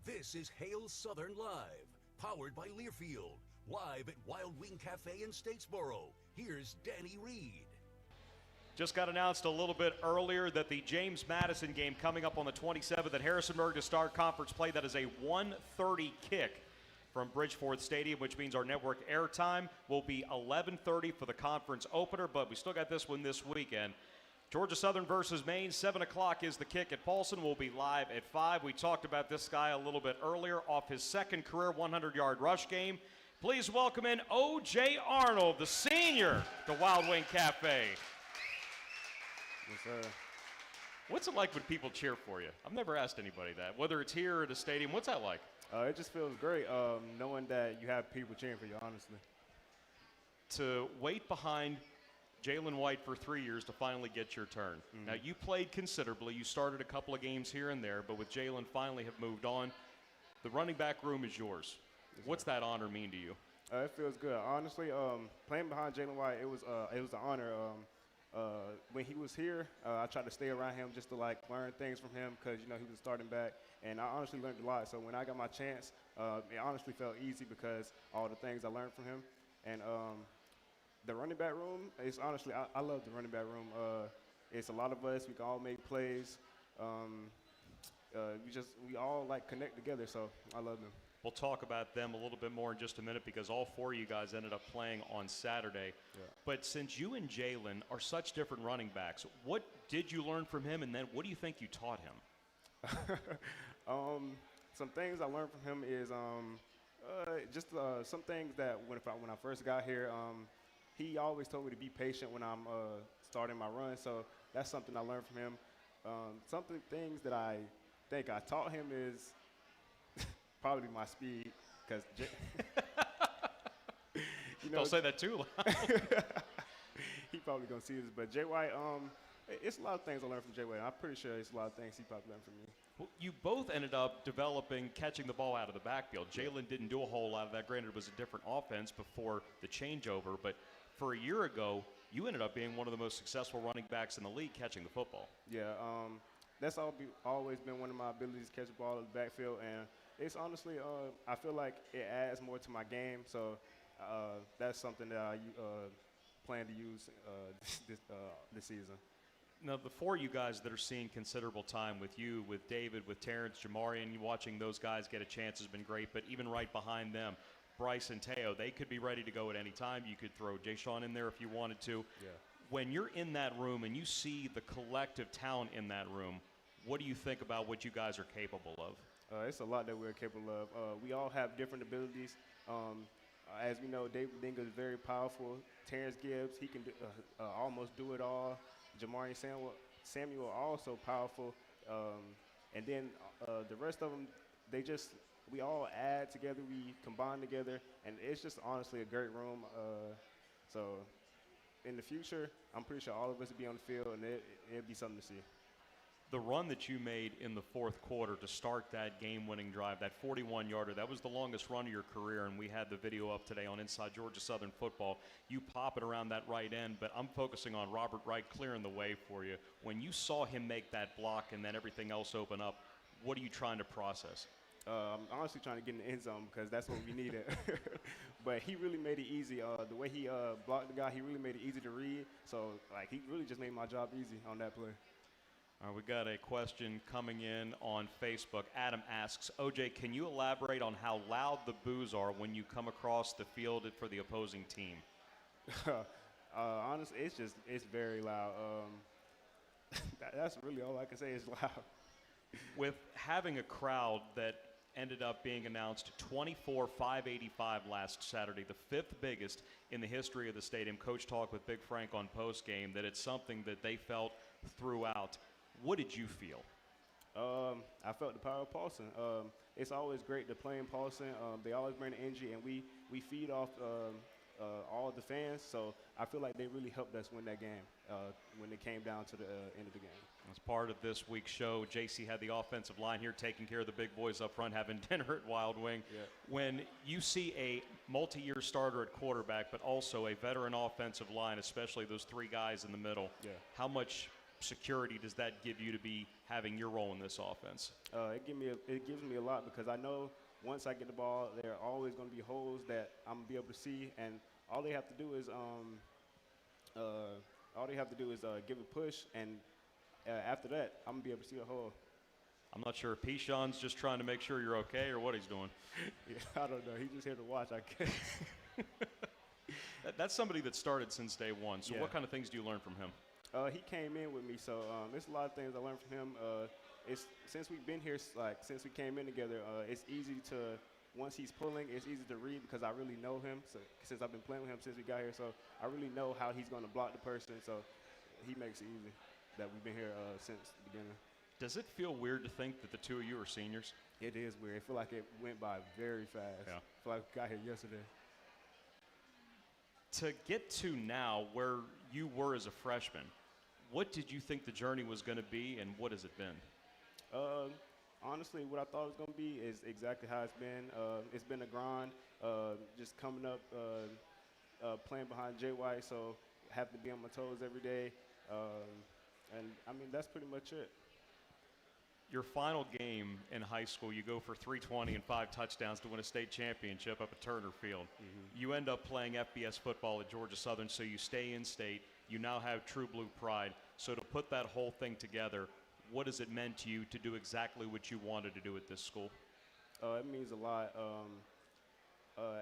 This is Hail Southern Live, powered by Learfield, live at Wild Wing Cafe in Statesboro. Here's Danny Reed. Just got announced a little bit earlier that the James Madison game coming up on the 27th at Harrisonburg to start conference play. That is a 1:30 kick from Bridgeforth Stadium, which means our network airtime will be 11:30 for the conference opener, but we still got this one this weekend. Georgia Southern versus Maine, 7 o'clock is the kick at Paulson. We'll be live at 5. We talked about this guy a little bit earlier off his second career 100-yard rush game. Please welcome in O.J. Arnold, the senior, to Wild Wing Cafe. Yes, sir. What's it like when people cheer for you? I've never asked anybody that, whether it's here or at a stadium. What's that like? It just feels great knowing that you have people cheering for you, honestly. To wait behind Jalen White for 3 years to finally get your turn. Now, you played considerably. You started a couple of games here and there, but with Jalen finally have moved on. The running back room is yours. What's that honor mean to you? It feels good. Honestly, playing behind Jalen White, it was an honor. When he was here, I tried to stay around him just to learn things from him because he was starting back, and I honestly learned a lot. So when I got my chance, it honestly felt easy because all the things I learned from him. And the running back room is honestly, I love the running back room. It's a lot of us. We can all make plays. We all connect together. So I love them. We'll talk about them a little bit more in just a minute because all four of you guys ended up playing on Saturday. Yeah. But since you and Jalen are such different running backs, what did you learn from him, and then what do you think you taught him? Some things I learned from him is just some things that when I first got here, he always told me to be patient when I'm starting my run. So that's something I learned from him. Things that I think I taught him is probably my speed, because Don't say that too loud. He probably gonna see this, but Jay White, it's a lot of things I learned from Jay White. I'm pretty sure it's a lot of things he probably learned from me. Well, you both ended up developing catching the ball out of the backfield. Jalen didn't do a whole lot of that. Granted, it was a different offense before the changeover, but for a year ago, you ended up being one of the most successful running backs in the league catching the football. Yeah, that's always been one of my abilities, to catch the ball in the backfield, and it's honestly, I feel like it adds more to my game, so that's something that I plan to use this season. Now, the four of you guys that are seeing considerable time with you, with David, with Terrence, Jamarian, you watching those guys get a chance has been great, but even right behind them, Bryce and Teo, they could be ready to go at any time. You could throw Jay-Sean in there if you wanted to. Yeah. When you're in that room and you see the collective talent in that room, what do you think about what you guys are capable of? It's a lot that we're capable of. We all have different abilities. As we know, David Dingle is very powerful. Terrence Gibbs, he can almost do it all. Jamari Samuel also powerful. And then the rest of them, we all add together, we combine together, and it's just honestly a great room. So in the future, I'm pretty sure all of us will be on the field, and it'll be something to see. The run that you made in the fourth quarter to start that game-winning drive, that 41-yarder, that was the longest run of your career, and we had the video up today on Inside Georgia Southern Football. You pop it around that right end, but I'm focusing on Robert Wright clearing the way for you. When you saw him make that block and then everything else open up, what are you trying to process? I'm honestly trying to get in the end zone because that's what we needed. But he really made it easy. The way he blocked the guy, he really made it easy to read. So, he really just made my job easy on that play. All right, we got a question coming in on Facebook. Adam asks, OJ, can you elaborate on how loud the boos are when you come across the field for the opposing team? Honestly, it's very loud. That's really all I can say is loud. With having a crowd that ended up being announced 24,585 last Saturday, the fifth biggest in the history of the stadium. Coach talked with Big Frank on postgame that it's something that they felt throughout. What did you feel? I felt the power of Paulson. It's always great to play in Paulson. They always bring the energy, and we feed off all the fans. So I feel like they really helped us win that game when it came down to the end of the game. As part of this week's show, JC had the offensive line here taking care of the big boys up front, having dinner at Wild Wing. Yeah. When you see a multi-year starter at quarterback, but also a veteran offensive line, especially those three guys in the middle, how much security does that give you to be having your role in this offense? It gives me a lot, because I know once I get the ball, there are always going to be holes that I'm going to be able to see, and all they have to do is give a push, and after that, I'm going to be able to see a hole. I'm not sure if Pishon's just trying to make sure you're okay or what he's doing. Yeah, I don't know. He's just here to watch, I guess. That's somebody that started since day one. So Yeah. what kind of things do you learn from him? He came in with me, so there's a lot of things I learned from him. Since we've been here, since we came in together, it's easy to, once he's pulling, it's easy to read because I really know him. So since I've been playing with him since we got here, so I really know how he's going to block the person. So he makes it easy that we've been here since the beginning. Does it feel weird to think that the two of you are seniors? It is weird. I feel like it went by very fast. Yeah. I feel like we got here yesterday. To get to now where you were as a freshman, what did you think the journey was going to be, and what has it been? Honestly, what I thought it was going to be is exactly how it's been. It's been a grind, just coming up, playing behind Jay White, so have to be on my toes every day. And, I mean, that's pretty much it. Your final game in high school, you go for 320 and 5 touchdowns to win a state championship up at Turner Field. Mm-hmm. You end up playing FBS football at Georgia Southern, so you stay in state. You now have True Blue pride. So to put that whole thing together, what has it meant to you to do exactly what you wanted to do at this school? It means a lot.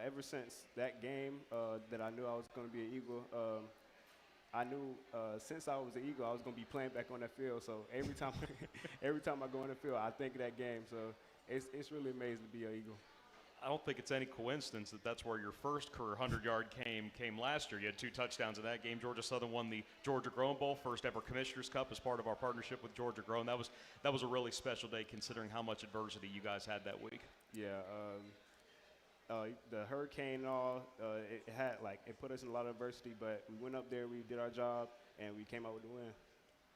Ever since that game that I knew I was going to be an Eagle, I knew since I was an Eagle, I was going to be playing back on that field. So every time I go on the field, I think of that game. So it's really amazing to be an Eagle. I don't think it's any coincidence that that's where your first career 100-yard came last year. You had 2 touchdowns in that game. Georgia Southern won the Georgia Grown Bowl, first ever Commissioner's Cup as part of our partnership with Georgia Grown. That was a really special day considering how much adversity you guys had that week. Yeah. The hurricane and all, it put us in a lot of adversity, but we went up there, we did our job, and we came out with the win.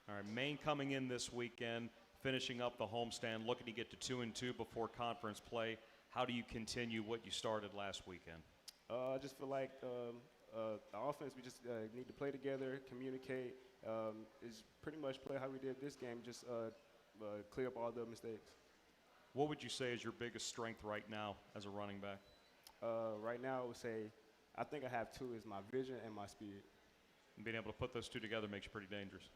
All right, Maine coming in this weekend, finishing up the homestand, looking to get to 2-2 before conference play. How do you continue what you started last weekend? I just feel like the offense, we just need to play together, communicate. Is pretty much play how we did this game, just clear up all the mistakes. What would you say is your biggest strength right now as a running back? Right now, I would say I think I have 2 is my vision and my speed. And being able to put those 2 together makes you pretty dangerous.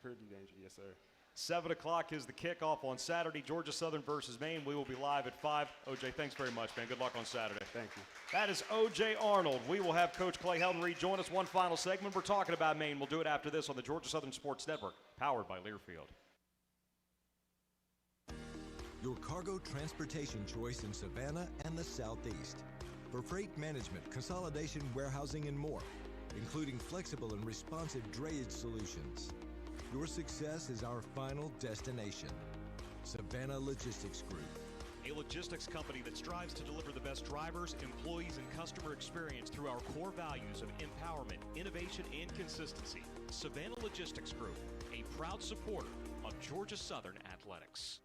Pretty dangerous, yes, sir. 7 o'clock is the kickoff on Saturday, Georgia Southern versus Maine. We will be live at 5. OJ, thanks very much, man. Good luck on Saturday. Thank you. That is OJ Arnold. We will have Coach Clay Helton rejoin us. One final segment. We're talking about Maine. We'll do it after this on the Georgia Southern Sports Network, powered by Learfield. Your cargo transportation choice in Savannah and the Southeast. For freight management, consolidation, warehousing, and more, including flexible and responsive drayage solutions. Your success is our final destination. Savannah Logistics Group. A logistics company that strives to deliver the best drivers, employees, and customer experience through our core values of empowerment, innovation, and consistency. Savannah Logistics Group, a proud supporter of Georgia Southern Athletics.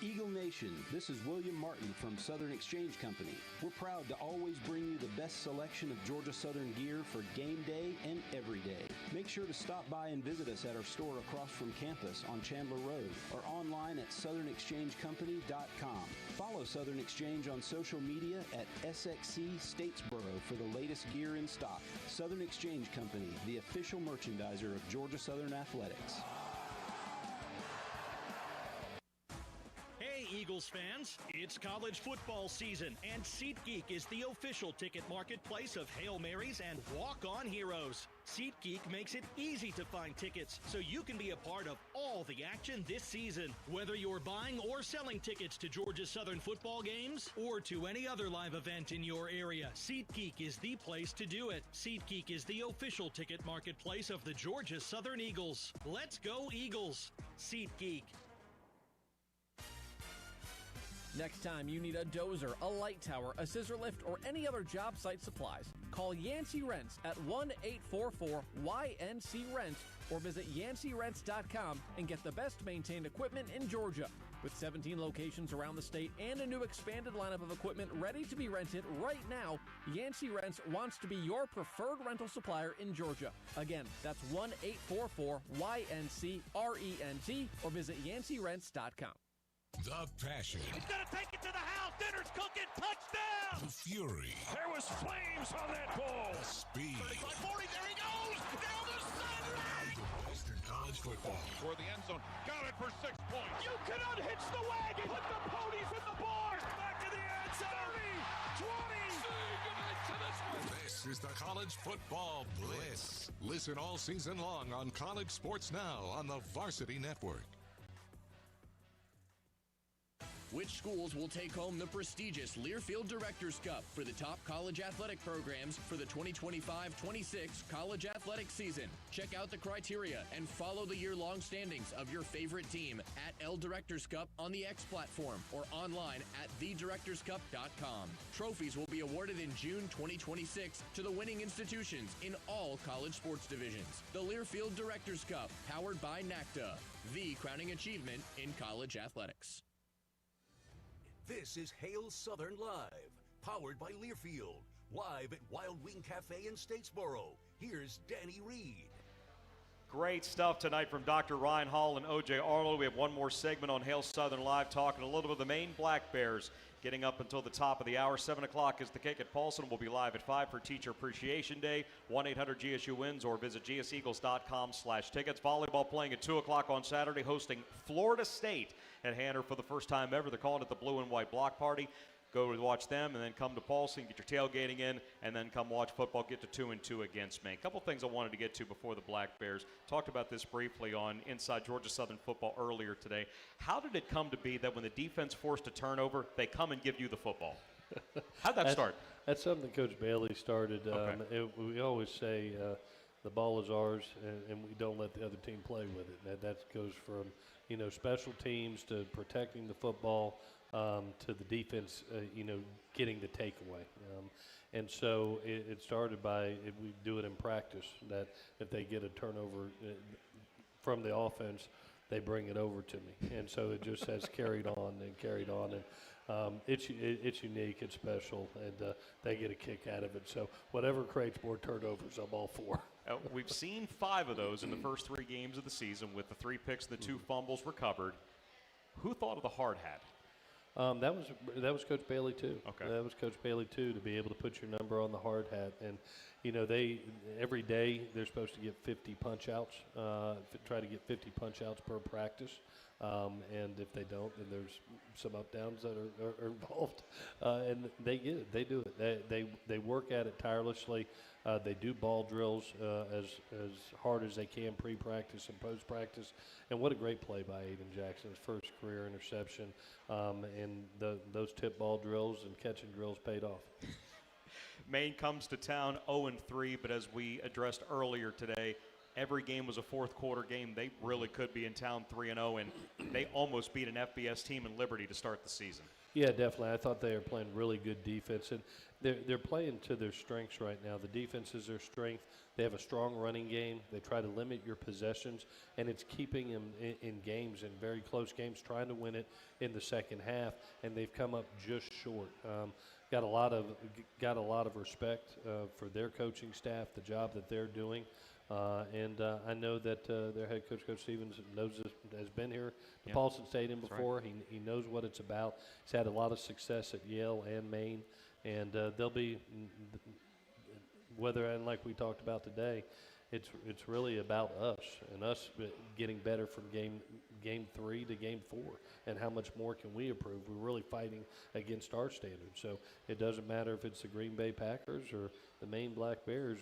Eagle Nation, this is William Martin from Southern Exchange Company. We're proud to always bring you the best selection of Georgia Southern gear for game day and every day. Make sure to stop by and visit us at our store across from campus on Chandler Road or online at southernexchangecompany.com. Follow Southern Exchange on social media at SXC Statesboro for the latest gear in stock. Southern Exchange Company, the official merchandiser of Georgia Southern Athletics. Eagles fans, it's college football season, and SeatGeek is the official ticket marketplace of Hail Marys and walk-on heroes. SeatGeek makes it easy to find tickets so you can be a part of all the action this season. Whether you're buying or selling tickets to Georgia Southern football games or to any other live event in your area, SeatGeek is the place to do it. SeatGeek is the official ticket marketplace of the Georgia Southern Eagles. Let's go Eagles! SeatGeek. Next time you need a dozer, a light tower, a scissor lift, or any other job site supplies, call Yancey Rents at 1-844-YNC-RENT or visit YanceyRents.com and get the best maintained equipment in Georgia. With 17 locations around the state and a new expanded lineup of equipment ready to be rented right now, Yancey Rents wants to be your preferred rental supplier in Georgia. Again, that's 1-844-YNC-RENT or visit YanceyRents.com. The passion. He's going to take it to the house. Dinner's cooking. Touchdown. The fury. There was flames on that ball. The speed. 35, 40. There he goes. Down the sideline. The Western College football. Toward the end zone. Got it for 6 points. You cannot hitch the wagon. Put the ponies in the barn. Back to the end zone. 30, 20. This is the College Football Blitz. Listen all season long on College Sports Now on the Varsity Network. Which schools will take home the prestigious Learfield Directors Cup for the top college athletic programs for the 2025-26 college athletic season? Check out the criteria and follow the year-long standings of your favorite team at L Directors Cup on the X platform or online at thedirectorscup.com. Trophies will be awarded in June 2026 to the winning institutions in all college sports divisions. The Learfield Directors Cup, powered by NACTA, the crowning achievement in college athletics. This is Hail Southern Live, powered by Learfield, live at Wild Wing Cafe in Statesboro. Here's Danny Reed. Great stuff tonight from Dr. Ryan Hall and O.J. Arnold. We have one more segment on Hail Southern Live, talking a little bit of the Maine Black Bears. Getting up until the top of the hour. 7 o'clock is the kick at Paulson. We'll be live at 5 for Teacher Appreciation Day. 1-800-GSU-WINS or visit gseagles.com/tickets. Volleyball playing at 2 o'clock on Saturday, hosting Florida State at Hanner for the first time ever. They're calling it the Blue and White Block Party. Go to watch them and then come to Paulson, get your tailgating in, and then come watch football, get to 2-2 against Maine. A couple things I wanted to get to before the Black Bears. Talked about this briefly on Inside Georgia Southern Football earlier today. How did it come to be that when the defense forced a turnover, they come and give you the football? How'd that start? That's something Coach Bailey started. Okay. We always say the ball is ours, and we don't let the other team play with it. That goes from special teams to protecting the football. To the defense, getting the takeaway. And so it started by, we do it in practice, that if they get a turnover from the offense, they bring it over to me. And so it just has carried on. And it's unique, it's special, and they get a kick out of it. So whatever creates more turnovers, I'm all for. We've seen 5 of those in the first 3 games of the season with the 3 picks and the 2 fumbles recovered. Who thought of the hard hat? That was Coach Bailey too. Okay. That was Coach Bailey too, to be able to put your number on the hard hat. And they every day they're supposed to get 50 punch outs. Try to get 50 punch outs per practice. And if they don't, then there's some up downs that are involved. And they get it. They do it. They work at it tirelessly. They do ball drills as hard as they can pre-practice and post-practice. And what a great play by Aiden Jackson, his first career interception. And those tip ball drills and catching drills paid off. Maine comes to town 0-3, but as we addressed earlier today, every game was a fourth quarter game. They really could be in town 3-0, and they almost beat an FBS team in Liberty to start the season. Yeah, definitely. I thought they were playing really good defense, and they're playing to their strengths right now. The defense is their strength. They have a strong running game. They try to limit your possessions, and it's keeping them in games, in very close games, trying to win it in the second half, and they've come up just short. Got a lot of respect for their coaching staff, the job that they're doing. And I know that their head coach, Coach Stevens, has been here to Paulson Stadium before. Right. He knows what it's about. He's had a lot of success at Yale and Maine, and they'll be, and like we talked about today, it's really about us and us getting better from game 3 to game 4, and how much more can we improve. We're really fighting against our standards. So it doesn't matter if it's the Green Bay Packers or the Maine Black Bears.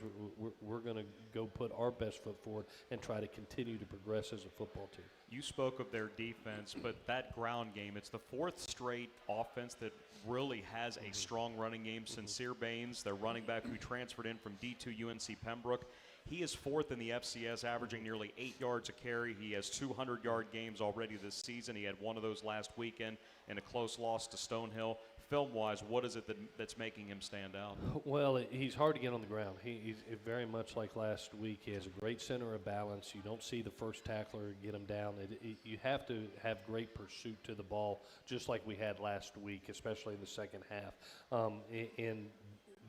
We're going to go put our best foot forward and try to continue to progress as a football team. You spoke of their defense, but that ground game, it's the 4th straight offense that really has a strong running game. Sincere Baines, their running back who transferred in from D2 UNC Pembroke, He is 4th in the FCS, averaging nearly 8 yards a carry. He has 200-yard games already this season. He had one of those last weekend in a close loss to Stonehill. Film-wise, what is it that's making him stand out? Well, he's hard to get on the ground. He's very much like last week. He has a great center of balance. You don't see the first tackler get him down. You have to have great pursuit to the ball, just like we had last week, especially in the second half. And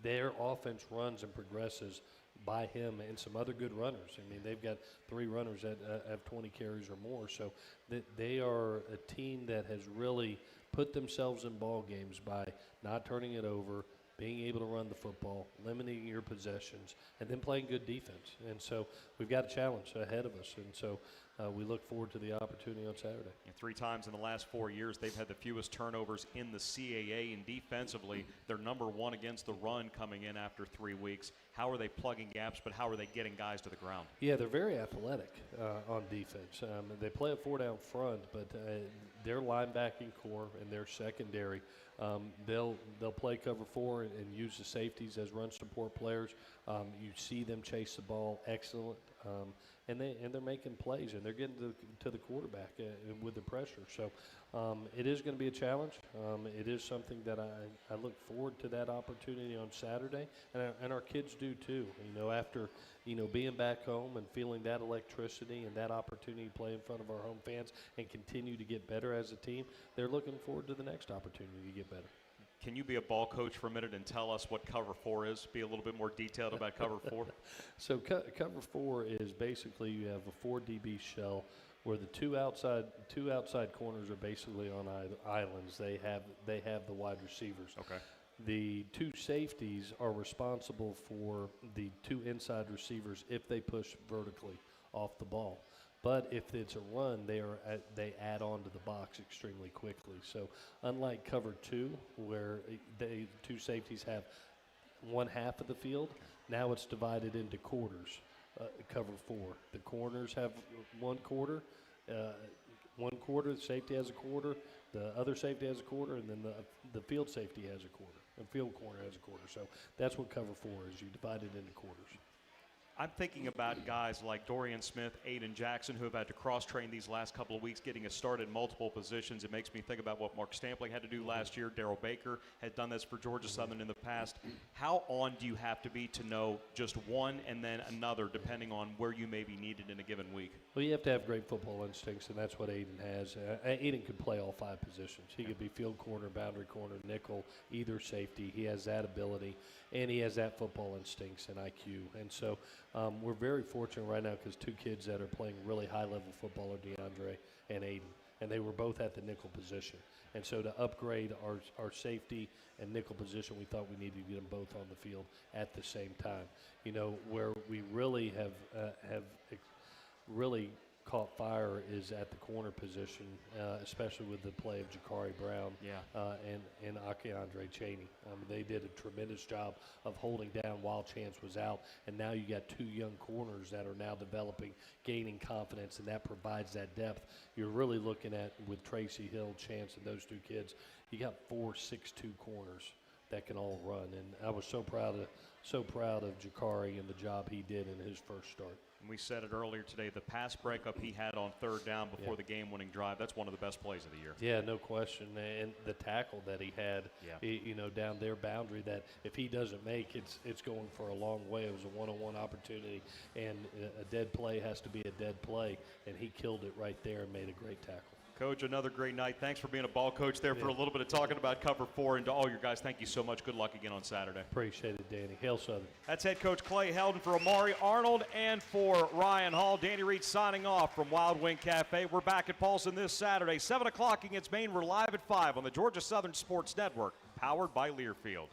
their offense runs and progresses by him and some other good runners. I mean, they've got 3 runners that have 20 carries or more. So they are a team that has really put themselves in ball games by not turning it over, being able to run the football, limiting your possessions, and then playing good defense. And so we've got a challenge ahead of us. And so we look forward to the opportunity on Saturday. And 3 times in the last 4 years, they've had the fewest turnovers in the CAA, and defensively, they're number 1 against the run coming in after 3 weeks. How are they plugging gaps, but how are they getting guys to the ground? Yeah, they're very athletic on defense. They play a 4 down front, but their linebacking core and their secondary, they'll play cover 4 and use the safeties as run support players. You see them chase the ball excellent. And they're making plays, and they're getting to the quarterback with the pressure. So it is going to be a challenge. It is something that I look forward to that opportunity on Saturday, and our kids do too. You know, after being back home and feeling that electricity and that opportunity to play in front of our home fans and continue to get better as a team, they're looking forward to the next opportunity to get better. Can you be a ball coach for a minute and tell us what cover 4 is? Be a little bit more detailed about cover 4. So cover 4 is basically you have a 4 DB shell where the two outside corners are basically on islands. They have the wide receivers. Okay. The 2 safeties are responsible for the 2 inside receivers if they push vertically off the ball. But if it's a run, they add on to the box extremely quickly. So unlike cover 2, where the 2 safeties have 1/2 of the field, now it's divided into quarters. Cover 4, the corners have 1 quarter. 1 quarter, the safety has a quarter. The other safety has a quarter, and then the field safety has a quarter. The field corner has a quarter. So that's what cover 4 is. You divide it into quarters. I'm thinking about guys like Dorian Smith, Aiden Jackson, who have had to cross-train these last couple of weeks, getting a start in multiple positions. It makes me think about what Mark Stampling had to do last year. Darrell Baker had done this for Georgia Southern in the past. How on do you have to be to know just one and then another, depending on where you may be needed in a given week? Well, you have to have great football instincts, and that's what Aiden has. Aiden could play all 5 positions. He could be field corner, boundary corner, nickel, either safety. He has that ability, and he has that football instincts and IQ. And so we're very fortunate right now because 2 kids that are playing really high-level football are DeAndre and Aiden, and they were both at the nickel position. And so to upgrade our safety and nickel position, we thought we needed to get them both on the field at the same time. You know, where we really have really caught fire is at the corner position, especially with the play of Jakari Brown and Akeandre Cheney. They did a tremendous job of holding down while Chance was out, and now you got 2 young corners that are now developing, gaining confidence, and that provides that depth. You're really looking at, with Tracy Hill, Chance, and those 2 kids, you got 4 6'2" corners that can all run, and I was so proud of Jakari and the job he did in his first start. And we said it earlier today, the pass breakup he had on 3rd down before the game-winning drive, that's one of the best plays of the year. Yeah, no question. And the tackle that he had, down their boundary, that if he doesn't make, it's going for a long way. It was a one-on-one opportunity, and a dead play has to be a dead play, and he killed it right there and made a great tackle. Coach, another great night. Thanks for being a ball coach there for a little bit of talking about cover 4. And to all your guys, thank you so much. Good luck again on Saturday. Appreciate it, Danny. Hail Southern. That's head coach Clay Helton for Amari Arnold and for Ryan Hall. Danny Reed signing off from Wild Wing Cafe. We're back at Paulson this Saturday, 7 o'clock against Maine. We're live at 5 on the Georgia Southern Sports Network, powered by Learfield.